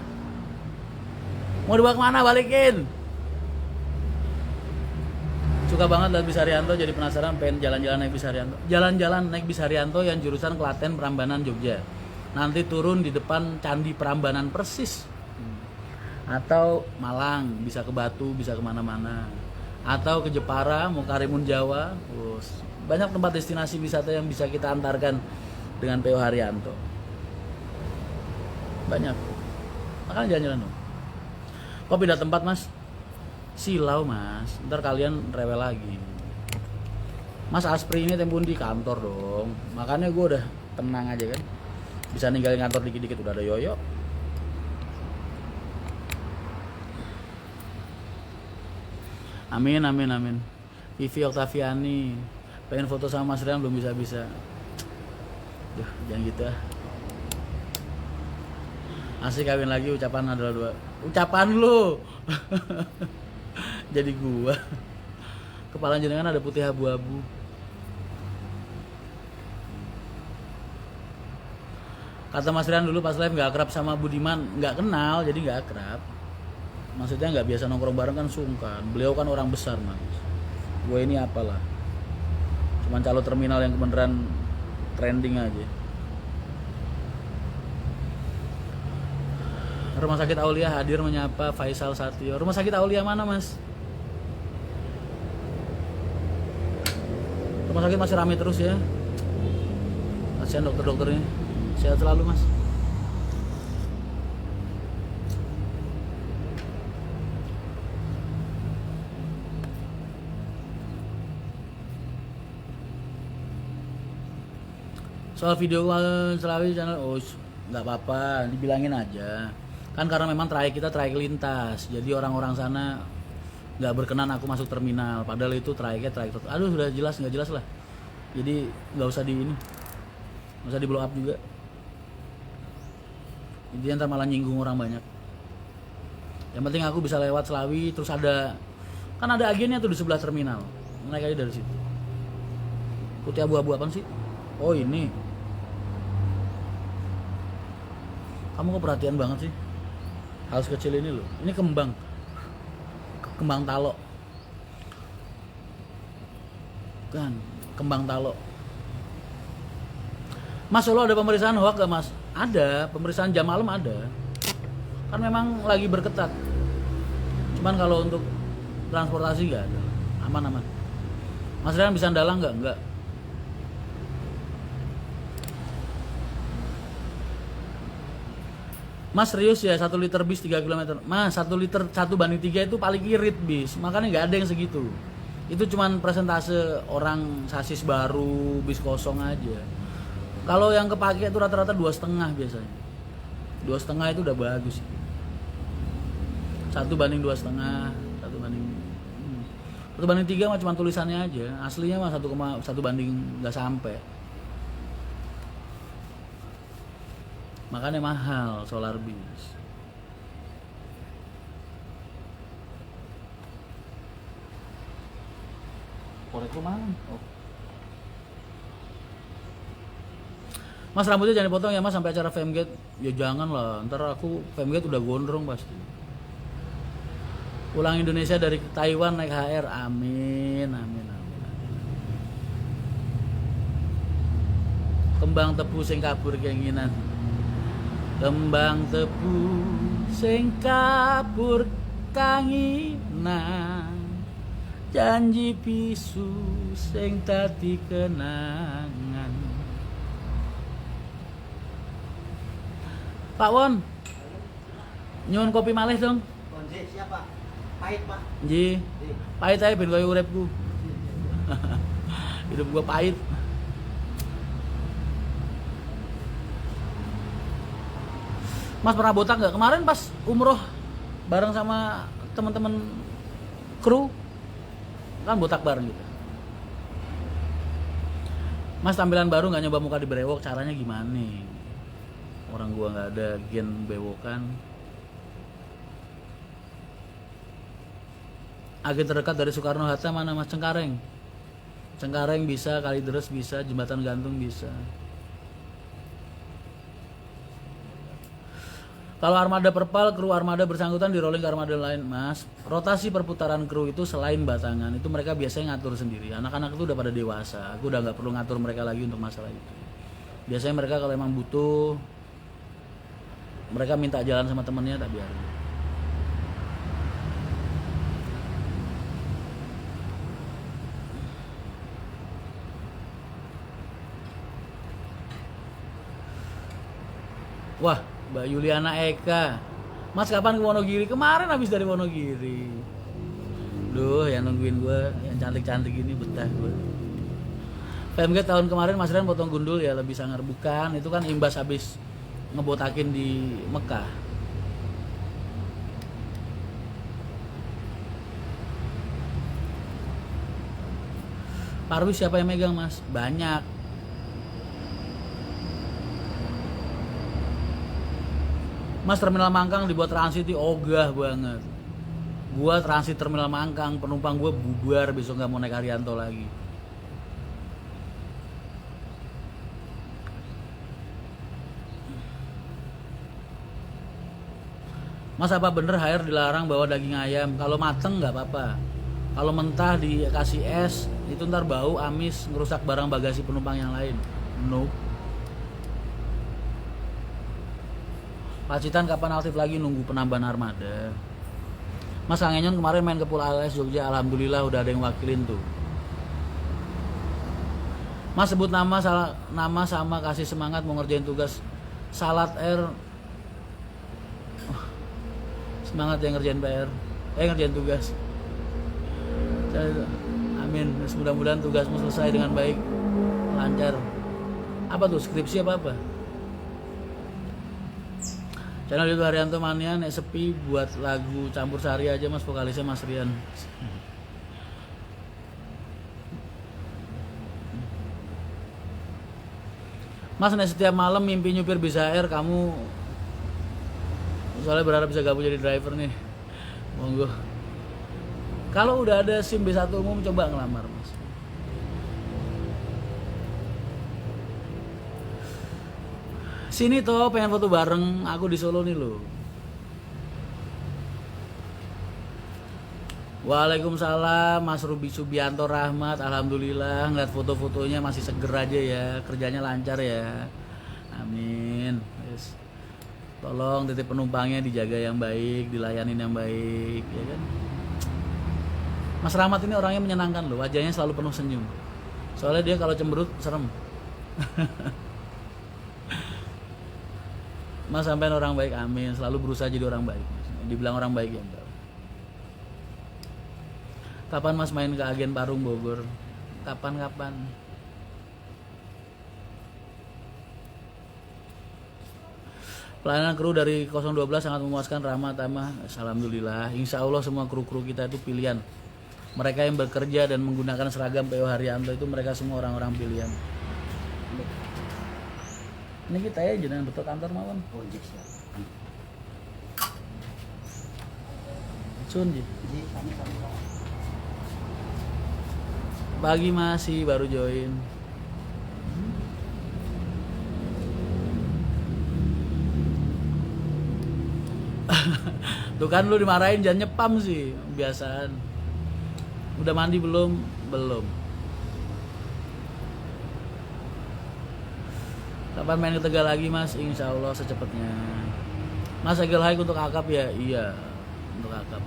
Balikin. Suka banget lihat Bis Haryanto, jadi penasaran pengen jalan-jalan naik Bis Haryanto. Jalan-jalan naik Bis Haryanto yang jurusan Klaten Prambanan Jogja. Nanti turun di depan Candi Prambanan persis. Atau Malang, bisa ke Batu, bisa kemana-mana. Atau ke Jepara, mau Karimun Jawa. Banyak tempat destinasi wisata yang bisa kita antarkan dengan PO Haryanto. Banyak. Makanya jalan-jalan dong. Kok pindah tempat, Mas? Silau, Mas. Ntar kalian rewel lagi. Mas, Aspri ini tempun di kantor dong. Makanya gue udah tenang aja kan. Bisa ninggalin kantor dikit-dikit udah ada Yoyo. Amin. Vivi Oktaviani pengen foto sama Mas Rian belum bisa. Duh, jangan gitu ah. Asik kawin lagi, ucapan adalah dua. Ucapan lu. Jadi gua. Kepala jenengan ada putih abu-abu. Kata Mas Rian dulu pas live gak akrab sama Budiman. Gak kenal, jadi gak akrab. Maksudnya gak biasa nongkrong bareng kan sungkan. Beliau kan orang besar, Mas. Gue ini apalah. Cuman calo terminal yang beneran trending aja. Rumah Sakit Aulia hadir menyapa Faisal Satio. Rumah Sakit Aulia mana, Mas? Rumah sakit masih ramai terus ya. Kasihan dokter-dokternya. Sehat selalu, Mas. Soal video Selawi channel, nggak apa-apa, dibilangin aja. Kan karena memang trayek kita trayek lintas, jadi orang-orang sana nggak berkenan aku masuk terminal. Padahal itu trayeknya trayek. Aduh, sudah jelas nggak jelas lah. Jadi nggak usah nggak usah di blow up juga. Jadi ntar malah nyinggung orang banyak. Yang penting aku bisa lewat Selawi, terus ada agennya tuh di sebelah terminal. Naik aja dari situ. Putih abu-abu apaan sih? Oh ini. Kamu kok perhatian banget sih? Hal sekecil ini loh. Ini kembang talok. Kan, kembang talok. Mas, Solo ada pemeriksaan hoak gak mas? Ada, pemeriksaan jam malam ada. Kan memang lagi berketat. Cuman kalau untuk transportasi gak ada. Aman. Mas Rian bisa dalang gak? Enggak. Mas serius ya 1 liter bis 3 km. Mas 1 liter 1:3 itu paling irit bis. Makanya nggak ada yang segitu. Itu cuman presentase orang sasis baru, bis kosong aja. Kalau yang kepake itu rata-rata 2,5 biasanya. 2,5 itu udah bagus. 1:2,5, 1:3 mah cuma tulisannya aja. Aslinya mah 1,1 nggak sampai. Makanya mahal solar bis. Korek lu mana? Oh. Mas, rambutnya jangan dipotong ya mas sampai acara Femgate. Ya jangan lah, ntar aku Femgate udah gondrong pasti. Pulang Indonesia dari Taiwan naik HR, amin. Kembang tebu sing kabur keinginan. Kembang tebu sing kabur kanginan, janji pisu sing tadi kenangan. Pak Won, nyuwun kopi malih dong. Siapa? Pahit pak. Nggih. Pahit ae ben koyo uripku. Hidup gua pahit. Mas pernah botak nggak? Kemarin pas umroh bareng sama teman-teman kru kan botak bareng gitu. Mas tampilan baru nggak nyoba muka di brewok, caranya gimana? Orang gua nggak ada gen bewokan. Agen terdekat dari Soekarno Hatta mana mas? Cengkareng. Cengkareng bisa, Kalideres bisa, Jembatan Gantung bisa. Kalau armada perpal, kru armada bersangkutan di rolling ke armada lain, mas. Rotasi perputaran kru itu selain batangan, itu mereka biasanya ngatur sendiri. Anak-anak itu udah pada dewasa, aku udah nggak perlu ngatur mereka lagi untuk masalah itu. Biasanya mereka kalau emang butuh, mereka minta jalan sama temennya, tak biarin. Wah, Mbak Yuliana Eka, mas kapan ke Wonogiri? Kemarin habis dari Wonogiri. Duh, yang nungguin gue, yang cantik-cantik ini betah gue. Femgate tahun kemarin Mas Rian potong gundul ya lebih sangar. Bukan, itu kan imbas habis ngebotakin di Mekah. Parwis siapa yang megang mas? Banyak. Mas, terminal Mangkang dibuat transit ogah banget. Gua transit terminal Mangkang, penumpang gua bubar, besok nggak mau naik Haryanto lagi. Mas, apa bener HR dilarang bawa daging ayam? Kalau mateng nggak apa-apa. Kalau mentah dikasih es, itu ntar bau, amis, ngerusak barang bagasi penumpang yang lain. Nope. Pacitan kapan aktif lagi? Nunggu penambahan armada. Mas, Kang Enyon kemarin main ke Pulau ALS Jogja, alhamdulillah udah ada yang wakilin tuh. Mas, sebut nama sama kasih semangat mau ngerjain tugas. Salat Air. Semangat yang ngerjain PR. Ngerjain tugas. Amin. Mudah-mudahan tugasmu selesai dengan baik, lancar. Apa tuh, skripsi apa? Channel YouTube Haryanto Mania, nek sepi buat lagu campur sari aja mas, vokalisnya Mas Rian. Mas, nek setiap malam mimpi nyupir bis HR, kamu soalnya berharap bisa gabung jadi driver nih, monggo. Kalau udah ada SIM B1 umum, coba ngelamar mas. Sini toh, pengen foto bareng, aku di Solo nih loh. Waalaikumsalam Mas Ruby Subianto Rahmat. Alhamdulillah ngeliat foto-fotonya masih seger aja ya, kerjanya lancar ya. Amin. Yes. Tolong titip penumpangnya dijaga yang baik, dilayanin yang baik, ya kan. Mas Rahmat ini orangnya menyenangkan loh, wajahnya selalu penuh senyum. Soalnya dia kalau cemberut serem. Mas sampean orang baik, amin. Selalu berusaha jadi orang baik. Dibilang orang baik ya. Kapan mas main ke Agen Parung Bogor? Kapan? Pelayanan kru dari 012 sangat memuaskan, ramah, tamah. Alhamdulillah. Insya Allah semua kru-kru kita itu pilihan. Mereka yang bekerja dan menggunakan seragam PO Haryanto itu mereka semua orang-orang pilihan. Ini kita ya jangan betul kantor mawon. Oh, iya, siap. Sun ji. Ji, kami. Pagi masih baru join. Tuh kan lu dimarahin, jangan nyepam sih, kebiasaan. Udah mandi belum? Belum. Kapan main ke Tegal lagi mas? Insya Allah secepatnya. Mas Egel Hike untuk akap ya? Iya, untuk akap.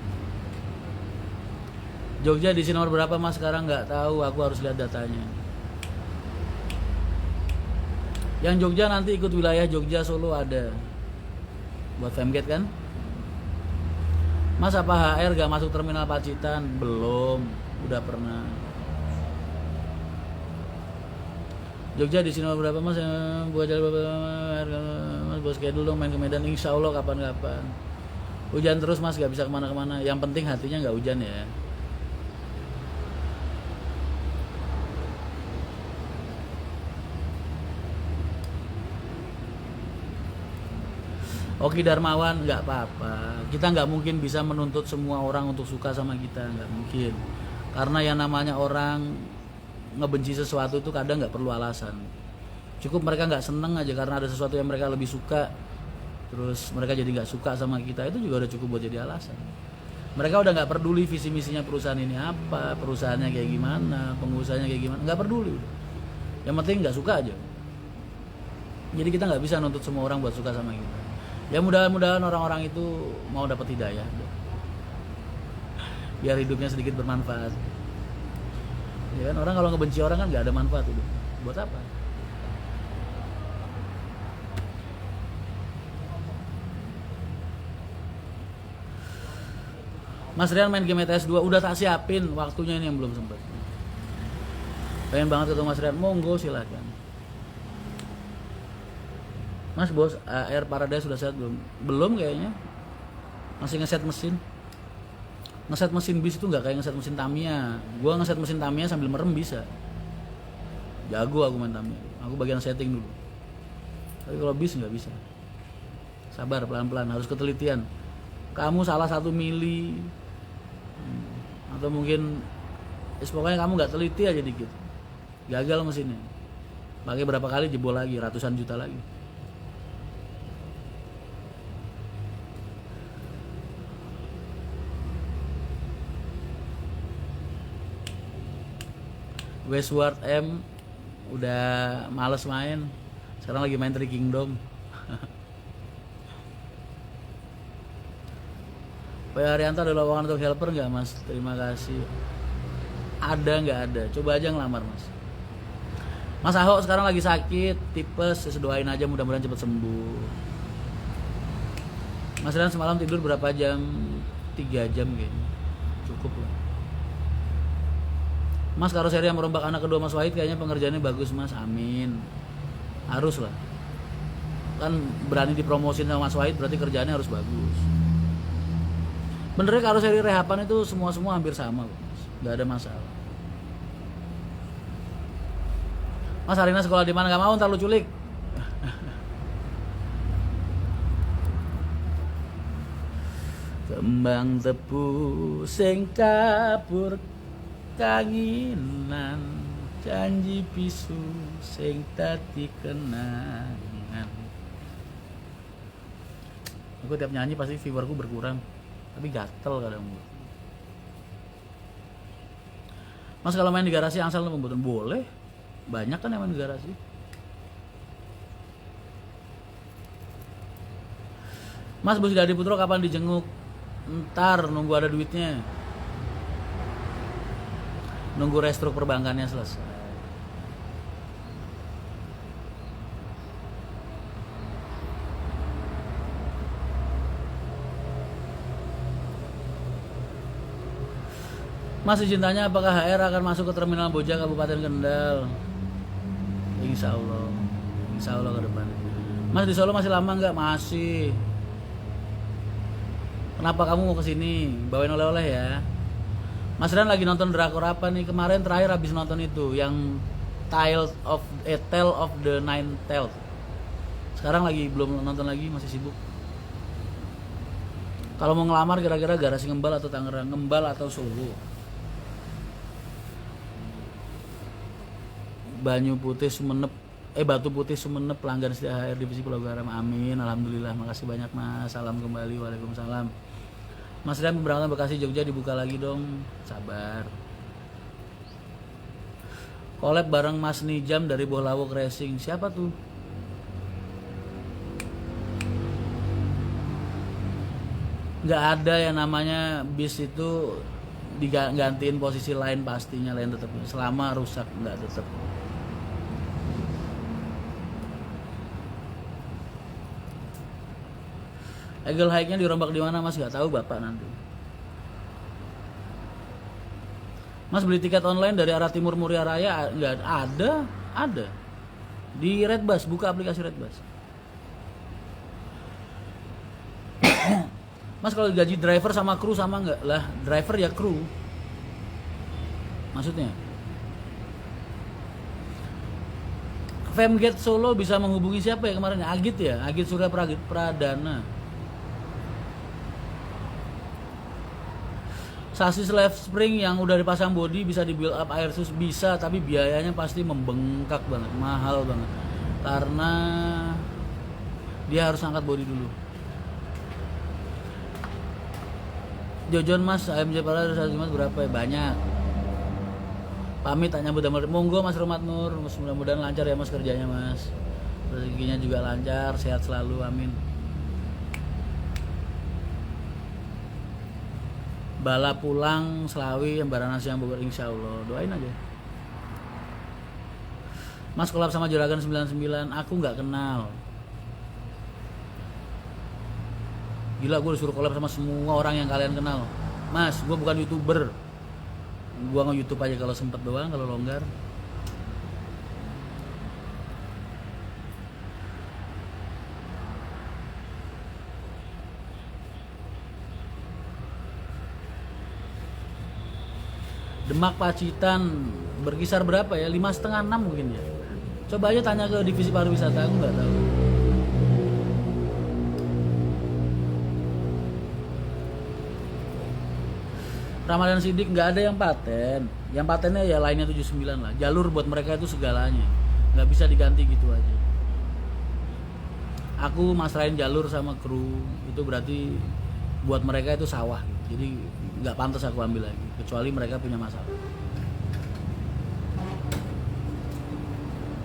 Jogja di nomor berapa mas sekarang? Nggak tahu, aku harus lihat datanya. Yang Jogja nanti ikut wilayah Jogja Solo ada. Buat Femgate kan? Mas apa HR gak masuk terminal Pacitan? Belum, udah pernah. Jogja di nomor berapa mas? Buat jalan mas, bos schedule dong main ke Medan. Insya Allah kapan-kapan. Hujan terus mas, gak bisa kemana-kemana. Yang penting hatinya gak hujan ya. Oki Darmawan, nggak apa-apa. Kita nggak mungkin bisa menuntut semua orang untuk suka sama kita, nggak mungkin. Karena yang namanya orang ngebenci sesuatu itu kadang nggak perlu alasan. Cukup mereka nggak seneng aja karena ada sesuatu yang mereka lebih suka, terus mereka jadi nggak suka sama kita, itu juga udah cukup buat jadi alasan. Mereka udah nggak peduli visi misinya perusahaan ini apa, perusahaannya kayak gimana, pengusahanya kayak gimana, nggak peduli. Yang penting nggak suka aja. Jadi kita nggak bisa nuntut semua orang buat suka sama kita. Ya mudah-mudahan orang-orang itu mau dapat hidayah, biar hidupnya sedikit bermanfaat. Ya kan, orang kalau ngebenci orang kan nggak ada manfaat itu. Buat apa? Mas Rian main game ETS 2 udah tak siapin, waktunya ini yang belum sempat. Pengen banget ketemu Mas Rian, monggo silakan. Mas bos, Air Paradise sudah set belum? Belum kayaknya. Masih ngeset mesin. Ngeset mesin bis itu nggak kayak ngeset mesin Tamiya. Gua ngeset mesin Tamiya sambil merem bisa. Jago aku main Tamiya. Aku bagian setting dulu. Tapi kalau bis nggak bisa. Sabar, pelan-pelan, harus ketelitian. Kamu salah 1 mili atau mungkin pokoknya kamu nggak teliti aja dikit, gagal mesinnya. Pakai berapa kali jebol lagi, ratusan juta lagi. Westward M udah males main, sekarang lagi main Three Kingdom. Pak Haryanto ada lowongan untuk helper nggak mas? Terima kasih. Ada nggak ada? Coba aja ngelamar mas. Mas Ahok sekarang lagi sakit, tipes, doain aja mudah-mudahan cepat sembuh. Mas Rian semalam tidur berapa jam? 3 jam kayaknya, cukup lah. Mas karoseri yang merombak anak kedua Mas Wahid kayaknya pengerjaannya bagus mas, amin. harus lah. Kan berani dipromosin sama Mas Wahid berarti kerjaannya harus bagus. Benernya kalau seri rehapan itu semua hampir sama kok, Mas. Nggak ada masalah. Mas Arina sekolah di mana? Nggak mau, ntar lu culik. Kembang tebu sing kapur kanginan, janji pisu sing dadi kenangan. Aku tiap nyanyi pasti viewerku berkurang, tapi gatel kadang. Mas kalau main di garasi angsal pembuatan boleh, banyak kan yang main di garasi. Mas Bus Dadi Putro kapan dijenguk? Ntar nunggu ada duitnya, nunggu restruk perbankannya selesai. Mas izin tanya apakah HR akan masuk ke terminal Boja Kabupaten Kendal? Insya Allah ke depan. Mas di Solo masih lama nggak? Masih. Kenapa kamu mau kesini? Bawain oleh-oleh ya. Mas Ran lagi nonton drakor apa nih? Kemarin terakhir habis nonton itu yang Tale of the Nine Tails. Sekarang lagi belum nonton lagi, masih sibuk. Kalau mau ngelamar kira-kira garasi Ngembal atau Tangerang? Ngembal atau Solo? Batu Putih Sumenep pelanggan setia HR divisi Pulau Garam. Amin, alhamdulillah, makasih banyak Mas. Salam kembali, waalaikumsalam. Mas Rian pemberangkatan Bekasi Jogja dibuka lagi dong, sabar. Collab bareng Mas Nijam dari Bohlawok Racing, siapa tuh? Nggak ada yang namanya bis itu digantiin posisi lain, pastinya lain tetap. Selama rusak nggak tetap. Eagle Hike-nya dirombak di mana Mas? Gak tahu Bapak nanti. Mas beli tiket online dari arah timur Muria Raya? Nggak ada. Di Redbus, buka aplikasi Redbus. Mas kalau gaji driver sama kru sama nggak? Lah driver ya kru. Maksudnya? Femgate Solo bisa menghubungi siapa ya kemarin? Agit ya? Agit Surya Pradana. Sasis left spring yang udah dipasang body bisa di build up air sus, bisa, tapi biayanya pasti membengkak banget, mahal banget, karena dia harus angkat body dulu. Jojon Mas, AMJ Parade Mas berapa ya? Banyak. Pamit tak nyambut damai. Monggo Mas Romat Nur, mudah-mudahan lancar ya Mas kerjanya Mas. Rezekinya juga lancar, sehat selalu, amin. Bala pulang Selawi, Barana Siang Bogor, insya Allah. Doain aja. Mas collab sama Juragan 99, aku nggak kenal. Gila, gue disuruh collab sama semua orang yang kalian kenal. Mas, gue bukan YouTuber. Gue nge-YouTube aja kalau sempet doang, kalau longgar. Demak Pacitan berkisar berapa ya? 5,5 6 mungkin ya. Coba aja tanya ke divisi pariwisata, aku nggak tahu. Ramadan Sidik nggak ada yang paten. Yang patennya ya lainnya 79 lah. Jalur buat mereka itu segalanya. Nggak bisa diganti gitu aja. Aku masrahin jalur sama kru, itu berarti buat mereka itu sawah gitu. Jadi nggak pantas aku ambil lagi, kecuali mereka punya masalah.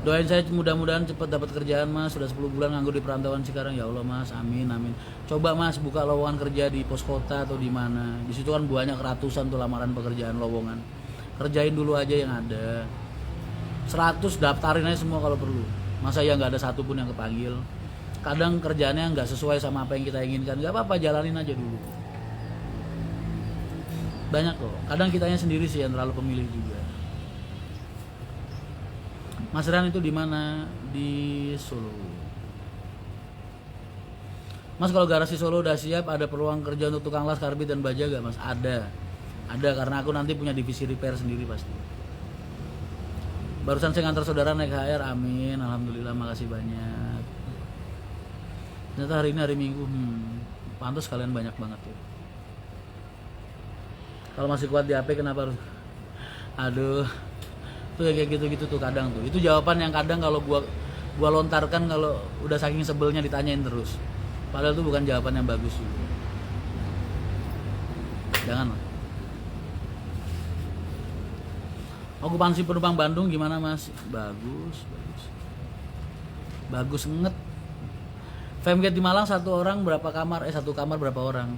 Doain saya mudah-mudahan cepat dapat kerjaan Mas, sudah 10 bulan nganggur di perantauan sekarang, ya Allah Mas, amin amin. Coba Mas buka lowongan kerja di pos kota atau di mana, di situ kan banyak ratusan tuh lamaran pekerjaan lowongan. Kerjain dulu aja yang ada, 100 daftarin aja semua kalau perlu. Masa ya nggak ada satupun yang kepanggil. Kadang kerjaannya nggak sesuai sama apa yang kita inginkan, nggak apa-apa, jalanin aja dulu. Banyak kok, kadang kitanya sendiri sih yang terlalu pemilih juga. Mas Ran itu di mana? Di Solo. Mas, kalau garasi Solo udah siap, ada peluang kerja untuk tukang las, karbit dan baja gak Mas? Ada karena aku nanti punya divisi repair sendiri pasti. Barusan saya ngantar saudara naik HR, amin, alhamdulillah, makasih banyak. Ternyata hari ini hari Minggu, pantas kalian banyak banget ya. Kalau masih kuat di HP kenapa harus? Aduh, tuh ya kayak gitu-gitu tuh kadang tuh. Itu jawaban yang kadang kalau gua lontarkan kalau udah saking sebelnya ditanyain terus. Padahal itu bukan jawaban yang bagus juga. Jangan lah. Okupansi penumpang Bandung gimana Mas? Bagus nget. Famgate di Malang satu kamar berapa orang?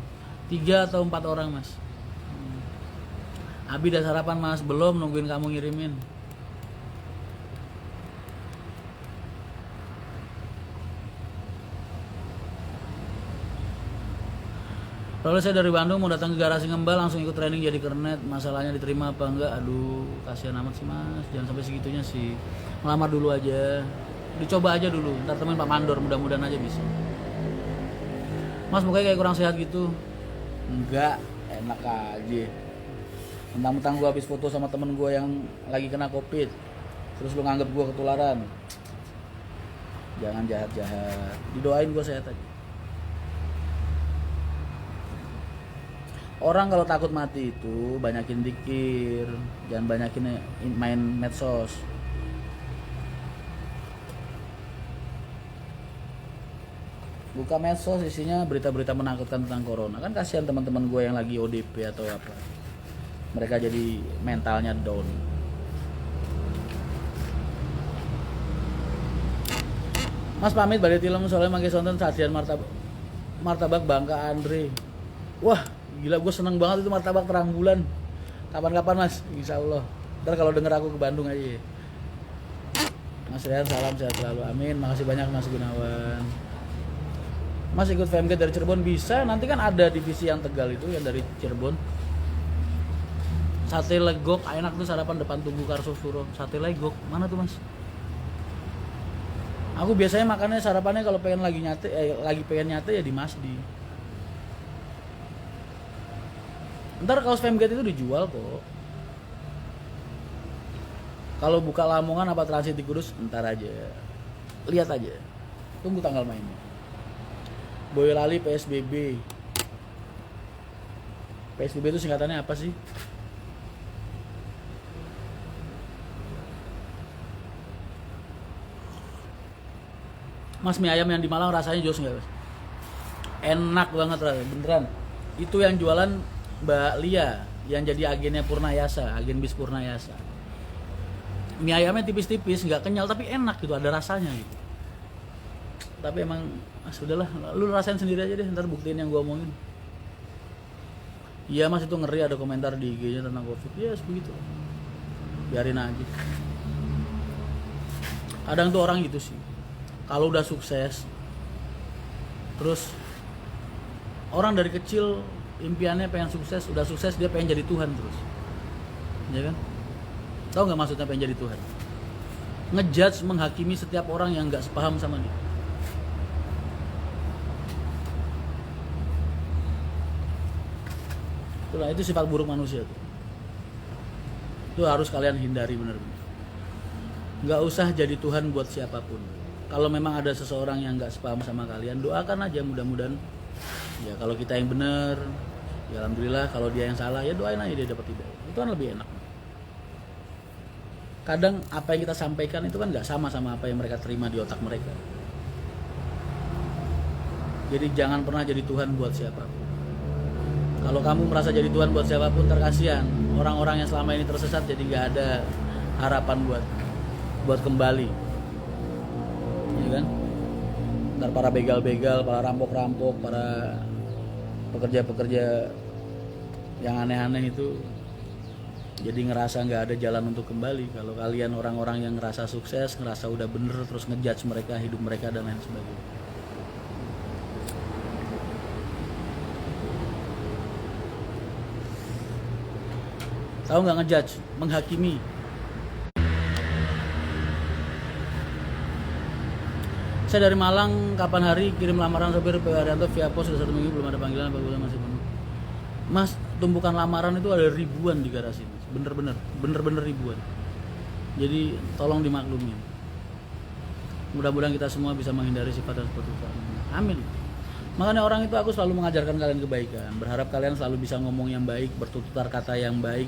3 atau 4 orang Mas. Abi udah sarapan Mas? Belum, nungguin kamu ngirimin. Kalau saya dari Bandung mau datang ke garasi Ngembal langsung ikut training jadi kernet, masalahnya diterima apa enggak? Aduh, kasihan amat sih Mas, jangan sampai segitunya sih. Melamar dulu aja, dicoba aja dulu, ntar temuin Pak Mandor, mudah-mudahan aja bisa. Mas, mukanya kayak kurang sehat gitu. Enggak, enak aja. Mentang-mentang gue habis foto sama temen gue yang lagi kena COVID, terus lu nganggep gue ketularan. Jangan jahat-jahat, didoain gue sehat aja. Orang kalau takut mati itu banyakin dikir, jangan banyakin main medsos. Buka medsos isinya berita-berita menakutkan tentang corona. Kan kasihan teman-teman gue yang lagi ODP atau apa. Mereka jadi mentalnya down. Mas pamit balik film soalnya pakai sonten sajian martabak Bangka Andre. Wah, gila, gue seneng banget itu martabak terang bulan. Kapan-kapan Mas, insya Allah. Ntar kalau denger aku ke Bandung aja ya. Mas Rian, salam sehat selalu, amin. Makasih banyak Mas Gunawan. Mas ikut Famgate dari Cirebon bisa. Nanti kan ada divisi yang Tegal itu, yang dari Cirebon. Sate legok, enak tuh sarapan depan Tugu Kartosuro. Sate legok, mana tuh Mas? Aku biasanya makannya sarapannya kalau pengen lagi pengen nyate ya di Masdi. Ntar kaos Famgate itu dijual kok. Kalau buka Lamongan apa transit di Kudus, ntar aja. Lihat aja. Tunggu tanggal mainnya. Boyolali PSBB. PSBB itu singkatannya apa sih? Mas, mie ayam yang di Malang rasanya jos nggak Mas? Enak banget beneran. Itu yang jualan Mbak Lia yang jadi agennya Purnayasa, agen bis Purnayasa. Mie ayamnya tipis-tipis, nggak kenyal tapi enak gitu, ada rasanya gitu. Tapi emang sudahlah, lu rasain sendiri aja deh, ntar buktiin yang gua omongin. Iya Mas, itu ngeri ada komentar di IG-nya tentang COVID. Ya begitu. Biarin aja. Kadang tuh orang gitu sih. Kalau udah sukses, terus orang dari kecil impiannya pengen sukses, udah sukses dia pengen jadi Tuhan terus, ya kan? Tahu nggak maksudnya pengen jadi Tuhan? Ngejudge, menghakimi setiap orang yang nggak sepaham sama dia. Itulah, itu sifat buruk manusia tuh. Itu harus kalian hindari benar-benar. Nggak usah jadi Tuhan buat siapapun. Kalau memang ada seseorang yang nggak sepaham sama kalian, doakan aja, mudah-mudahan ya kalau kita yang benar, ya alhamdulillah. Kalau dia yang salah, ya doain aja dia dapat hidayah. Itu kan lebih enak. Kadang apa yang kita sampaikan itu kan nggak sama apa yang mereka terima di otak mereka. Jadi jangan pernah jadi Tuhan buat siapapun. Kalau kamu merasa jadi Tuhan buat siapapun, terkasihan orang-orang yang selama ini tersesat, jadi nggak ada harapan buat kembali. Ya kan? Ntar para begal-begal, para rampok-rampok, para pekerja-pekerja yang aneh-aneh itu jadi ngerasa nggak ada jalan untuk kembali. Kalau kalian orang-orang yang ngerasa sukses, ngerasa udah bener, terus ngejudge mereka, hidup mereka dan lain sebagainya. Tahu nggak ngejudge, menghakimi. Saya dari Malang, kapan hari kirim lamaran sopir PO Haryanto via pos sudah 1 minggu belum ada panggilan apa masih penuh. Mas, tumpukan lamaran itu ada ribuan di garasi, Mas. Bener-bener ribuan. Jadi tolong dimaklumin. Mudah-mudahan kita semua bisa menghindari sifat yang seperti itu. Amin. Makanya orang itu aku selalu mengajarkan kalian kebaikan. Berharap kalian selalu bisa ngomong yang baik, bertutur kata yang baik,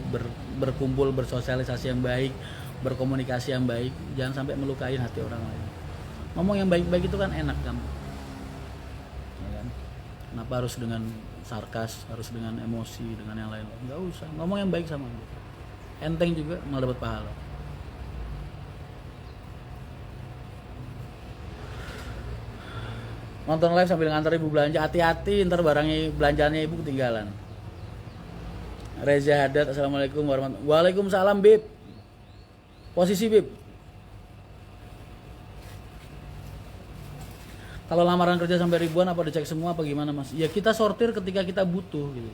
berkumpul, bersosialisasi yang baik, berkomunikasi yang baik. Jangan sampai melukai hati orang lain. Ngomong yang baik-baik itu kan enak kan? Ya kan? Kenapa harus dengan sarkas, harus dengan emosi, dengan yang lain? Enggak usah. Ngomong yang baik sama dia. Enteng juga malah dapat pahala. Nonton live sambil ngantar ibu belanja, hati-hati ntar barangnya belanjaannya ibu ketinggalan. Reza Haddad, assalamualaikum warahmatullahi wabarakatuh. Waalaikumsalam Bib. Posisi Bib. Kalau lamaran kerja sampai ribuan apa dicek semua apa gimana Mas? Ya kita sortir ketika kita butuh gitu.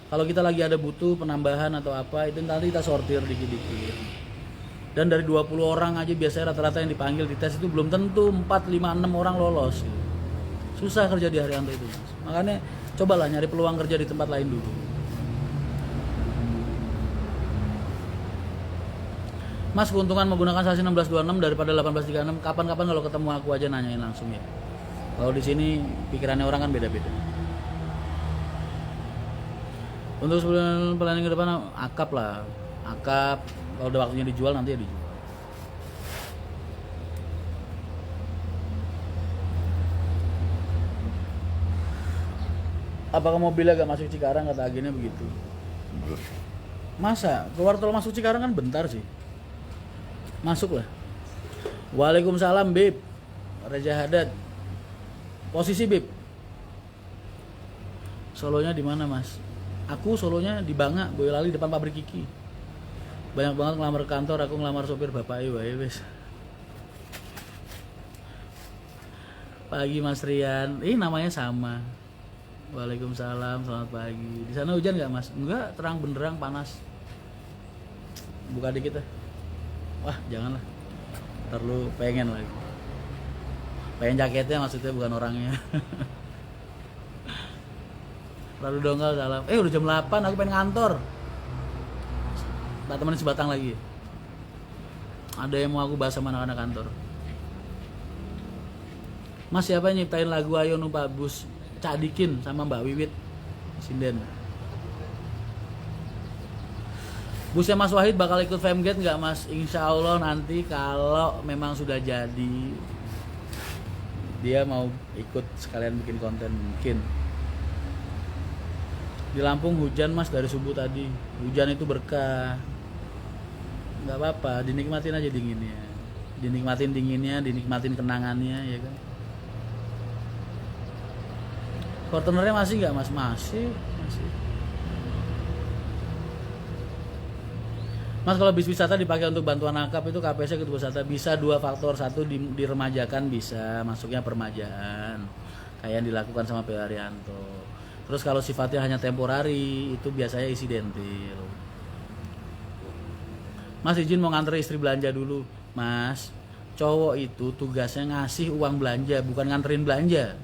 Kalau kita lagi ada butuh penambahan atau apa itu nanti kita sortir dikit-dikit. Dan dari 20 orang aja biasanya rata-rata yang dipanggil di tes itu belum tentu 4, 5, 6 orang lolos gitu. Susah kerja di Haryanto itu Mas. Makanya cobalah nyari peluang kerja di tempat lain dulu. Mas, keuntungan menggunakan saksi 1626 daripada 1836. Kapan-kapan kalau ketemu aku aja nanyain langsung ya. Kalau di sini pikirannya orang kan beda-beda. Untuk sebelum planning ke depan akap lah. Akap kalau udah waktunya dijual nanti ya dijual. Apakah mobilnya gak masuk Cikarang, kata agennya begitu. Masa? Keluar tol masuk Cikarang kan bentar sih. Masuk lah. Waalaikumsalam Bib. Reza Haddad. Posisi Bib. Solonya di mana Mas? Aku solonya di Banga, Boyolali depan pabrik Kiki. Banyak banget ngelamar ke kantor, aku ngelamar sopir bapak wae wes. Pagi Mas Rian. Namanya sama. Waalaikumsalam, selamat pagi. Di sana hujan nggak Mas? Enggak, terang benderang, panas. Buka dikit ya. Wah, janganlah. Ntar lu pengen lagi. Pengen jaketnya maksudnya bukan orangnya. Lalu donggal salam. Udah jam 8, aku pengen ngantor. Tak temenin sebatang lagi. Ada yang mau aku bahas sama anak-anak kantor. Mas, siapa yang nyiptain lagu Ayo Nu Pak Bus? Cak Dikin sama Mbak Wiwit Sinden. Busnya Mas Wahid bakal ikut Femgate nggak Mas? Insya Allah nanti kalau memang sudah jadi dia mau ikut sekalian bikin konten mungkin. Di Lampung hujan Mas dari subuh tadi. Hujan itu berkah. Nggak apa-apa, dinikmatin aja dinginnya. Dinikmatin dinginnya, dinikmatin kenangannya ya kan. Partnernya masih nggak Mas? Masih. Mas, kalau bis wisata dipakai untuk bantuan akap itu KPS ikut wisata bisa 2 faktor. 1 diremajakan bisa, masuknya permajaan kayak yang dilakukan sama PO Haryanto. Terus kalau sifatnya hanya temporari itu biasanya insidentil. Mas, izin mau nganter istri belanja dulu. Mas, cowok itu tugasnya ngasih uang belanja bukan nganterin belanja.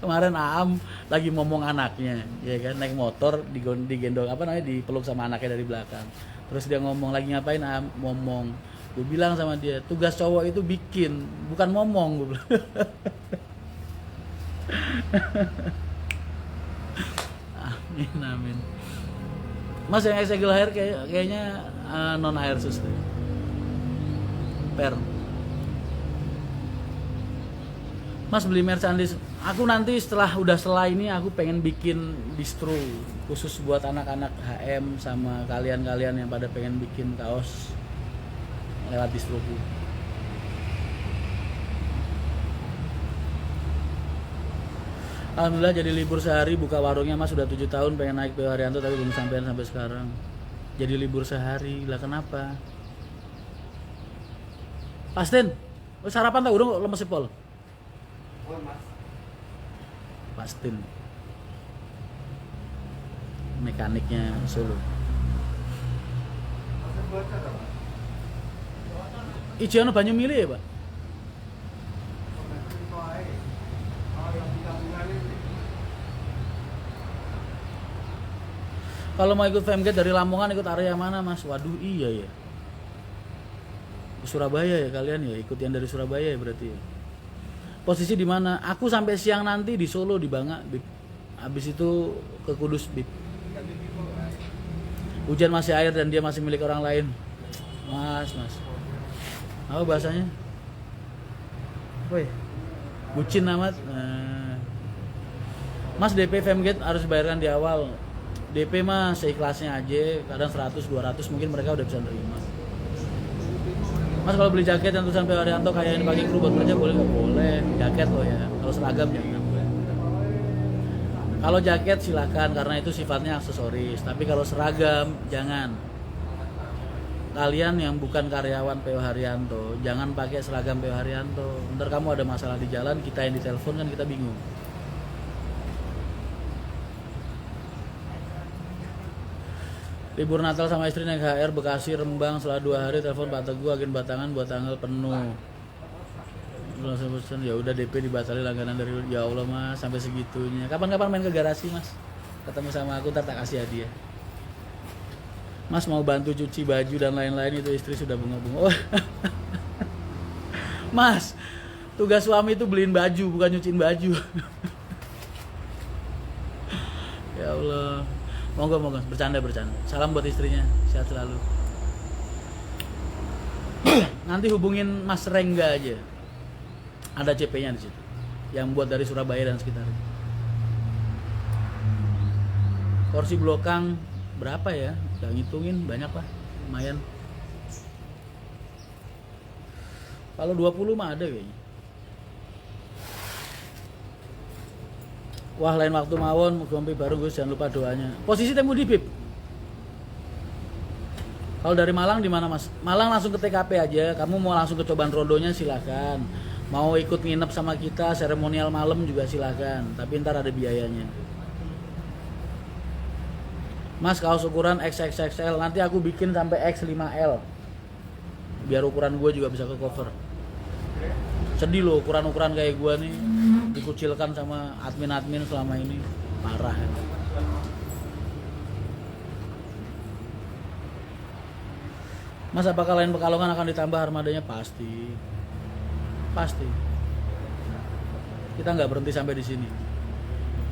Kemarin Aam lagi ngomong anaknya, ya kan, naik motor digendong dipeluk sama anaknya dari belakang. Terus dia ngomong, lagi ngapain Aam? Ngomong. Gue bilang sama dia, tugas cowok itu bikin, bukan ngomong. Gue bilang. Amin. Mas, yang segel air kayaknya non air sus deh. Per. Mas, beli merchandise. Aku nanti setelah ini aku pengen bikin distro khusus buat anak-anak HM sama kalian-kalian yang pada pengen bikin kaos lewat distroku. Alhamdulillah jadi libur sehari, buka warungnya Mas sudah 7 tahun, pengen naik PO Haryanto tapi belum sampai sekarang. Jadi libur sehari, lah kenapa? Pastin, sarapan tak udah lemes Pol? Pastin mekaniknya Solo. Ijo ana banyu milih ya, Pak? Kalau mau ikut Femgate dari Lamongan ikut area mana, Mas? Waduh, iya ya. Ke Surabaya ya kalian ya, ikut yang dari Surabaya ya berarti ya. Posisi di mana? Aku sampai siang nanti di Solo di Banga, Bib. Habis itu ke Kudus, Bib. Hujan masih air dan dia masih milik orang lain. Mas. Apa bahasanya? Woi. Bucin amat. Nah. Mas, DP Femgate harus bayarkan di awal. DP mah seikhlasnya aja, kadang 100 200 mungkin mereka udah bisa nerima. Mas, kalau beli jaket yang tulisan P. Haryanto kayak yang dipakai kru buat kerja boleh nggak? Boleh. Jaket loh ya. Kalau seragam jangan. Kalau jaket silakan karena itu sifatnya aksesoris. Tapi kalau seragam jangan. Kalian yang bukan karyawan P. Haryanto jangan pakai seragam P. Haryanto. Ntar kamu ada masalah di jalan, kita yang ditelepon kan kita bingung. Libur Natal sama istri naik HR Bekasi Rembang setelah 2 hari telepon Pak Teguh agen batangan buat tanggal penuh. Langsung pesan ya udah DP dibatalin langganan dari ya Allah Mas sampai segitunya. Kapan-kapan main ke garasi Mas. Ketemu sama aku ntar tak kasih hadiah. Mas mau bantu cuci baju dan lain-lain itu istri sudah bunga-bunga. Oh. Mas, tugas suami itu beliin baju bukan nyuciin baju. Ya Allah. Monggo bercanda. Salam buat istrinya, sehat selalu. Nanti hubungin Mas Rengga aja. Ada CP-nya di situ. Yang buat dari Surabaya dan sekitarnya. Porsi blokang berapa ya? Gak ngitungin, banyak lah. Lumayan. Kalau 20 mah ada kayaknya. Wah, lain waktu mawon Gompi baru Gus, jangan lupa doanya. Posisi temu di Bib. Kalau dari Malang di mana Mas? Malang langsung ke TKP aja. Kamu mau langsung ke cobaan rondonya silakan. Mau ikut nginep sama kita seremonial malam juga silakan. Tapi ntar ada biayanya. Mas, kaos ukuran XXXL nanti aku bikin sampai X5L. Biar ukuran gue juga bisa ke cover. Sedih loh ukuran-ukuran kayak gue nih dikucilkan sama admin-admin selama ini, parah ya. Mas, apakah lain Pekalongan akan ditambah armadanya? Pasti kita nggak berhenti sampai di sini.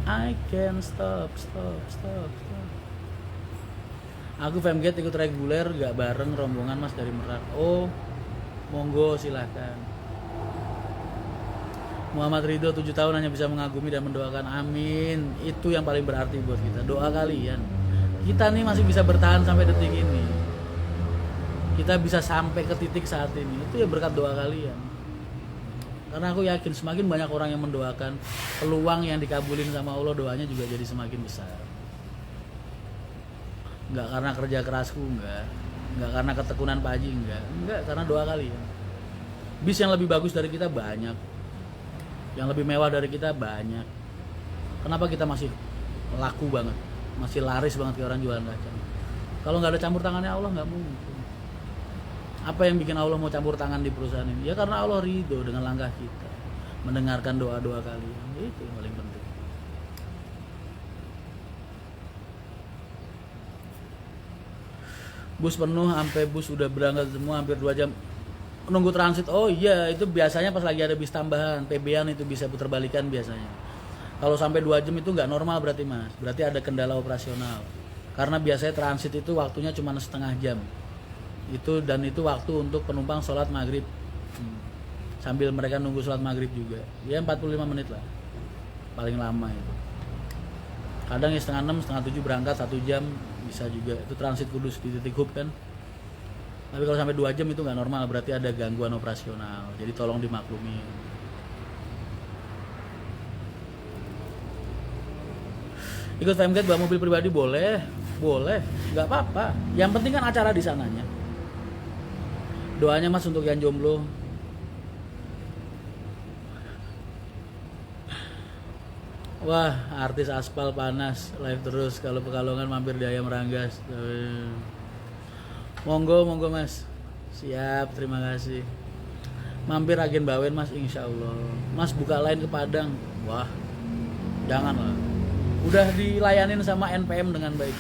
I can't stop. Aku Femgate ikut reguler nggak bareng rombongan Mas dari Merak. Oh monggo silahkan. Muhammad Ridho 7 tahun hanya bisa mengagumi dan mendoakan, amin. Itu yang paling berarti buat kita, doa kalian. Kita nih masih bisa bertahan sampai detik ini. Kita bisa sampai ke titik saat ini, itu ya berkat doa kalian. Karena aku yakin semakin banyak orang yang mendoakan, peluang yang dikabulin sama Allah doanya juga jadi semakin besar. Enggak karena kerja kerasku, enggak karena ketekunan Pak Haji, enggak karena doa kalian. Bis yang lebih bagus dari kita banyak. Yang lebih mewah dari kita banyak. Kenapa kita masih laku banget, masih laris banget kayak orang jualan kacang? Kalau nggak ada campur tangannya Allah nggak mungkin. Apa yang bikin Allah mau campur tangan di perusahaan ini? Ya karena Allah ridho dengan langkah kita, mendengarkan doa-doa kalian. Itu yang paling penting. Bus penuh sampai bus udah berangkat semua hampir 2 jam. Nunggu transit, oh iya itu biasanya pas lagi ada bis tambahan, PB-an itu bisa putar balikan biasanya. Kalau sampai 2 jam itu nggak normal berarti Mas, berarti ada kendala operasional. Karena biasanya transit itu waktunya cuma setengah jam. Itu waktu untuk penumpang sholat maghrib. Sambil mereka nunggu sholat maghrib juga. Ya 45 menit lah, paling lama itu. Kadang ya setengah 6, setengah 7 berangkat 1 jam bisa juga. Itu transit Kudus di titik hub kan. Tapi kalau sampai 2 jam itu nggak normal, berarti ada gangguan operasional. Jadi tolong dimaklumi. Ikut Femgate bawa mobil pribadi boleh, nggak apa-apa. Yang penting kan acara di sananya. Doanya Mas untuk yang jomblo. Wah, artis aspal panas, live terus. Kalau Pekalongan mampir di Ayam Ranggas. Monggo Mas, Siap, terima kasih. Mampir Agen Bawen Mas, insya Allah. Mas buka lain ke Padang. Wah, jangan lah. Udah dilayanin sama NPM dengan baik.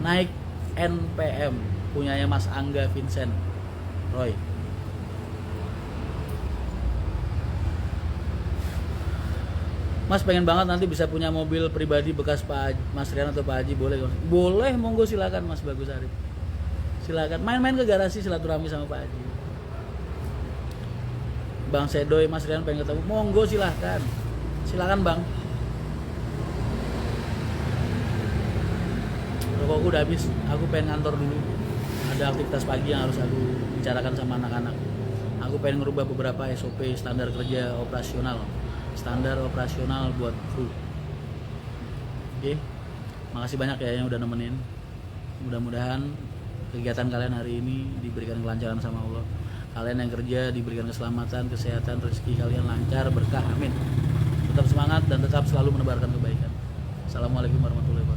Naik NPM punyanya Mas Angga Vincent Roy. Mas pengen banget nanti bisa punya mobil pribadi bekas Pak Mas Rian atau Pak Haji, boleh? Boleh, monggo silakan Mas Bagus Arif. Silakan main-main ke garasi silaturahmi sama Pak Haji. Bang Sedoy, Mas Rian pengen ketemu, monggo silakan. Silakan Bang. Rokokku udah habis, aku pengen kantor dulu. Ada aktivitas pagi yang harus aku bicarakan sama anak-anak. Aku pengen ngerubah beberapa SOP standar kerja operasional. Standar operasional buat kru. Oke. Makasih banyak ya yang udah nemenin. Mudah-mudahan kegiatan kalian hari ini diberikan kelancaran sama Allah. Kalian yang kerja diberikan keselamatan, kesehatan, rezeki kalian lancar, berkah, amin. Tetap semangat dan tetap selalu menebarkan kebaikan. Assalamualaikum warahmatullahi wabarakatuh.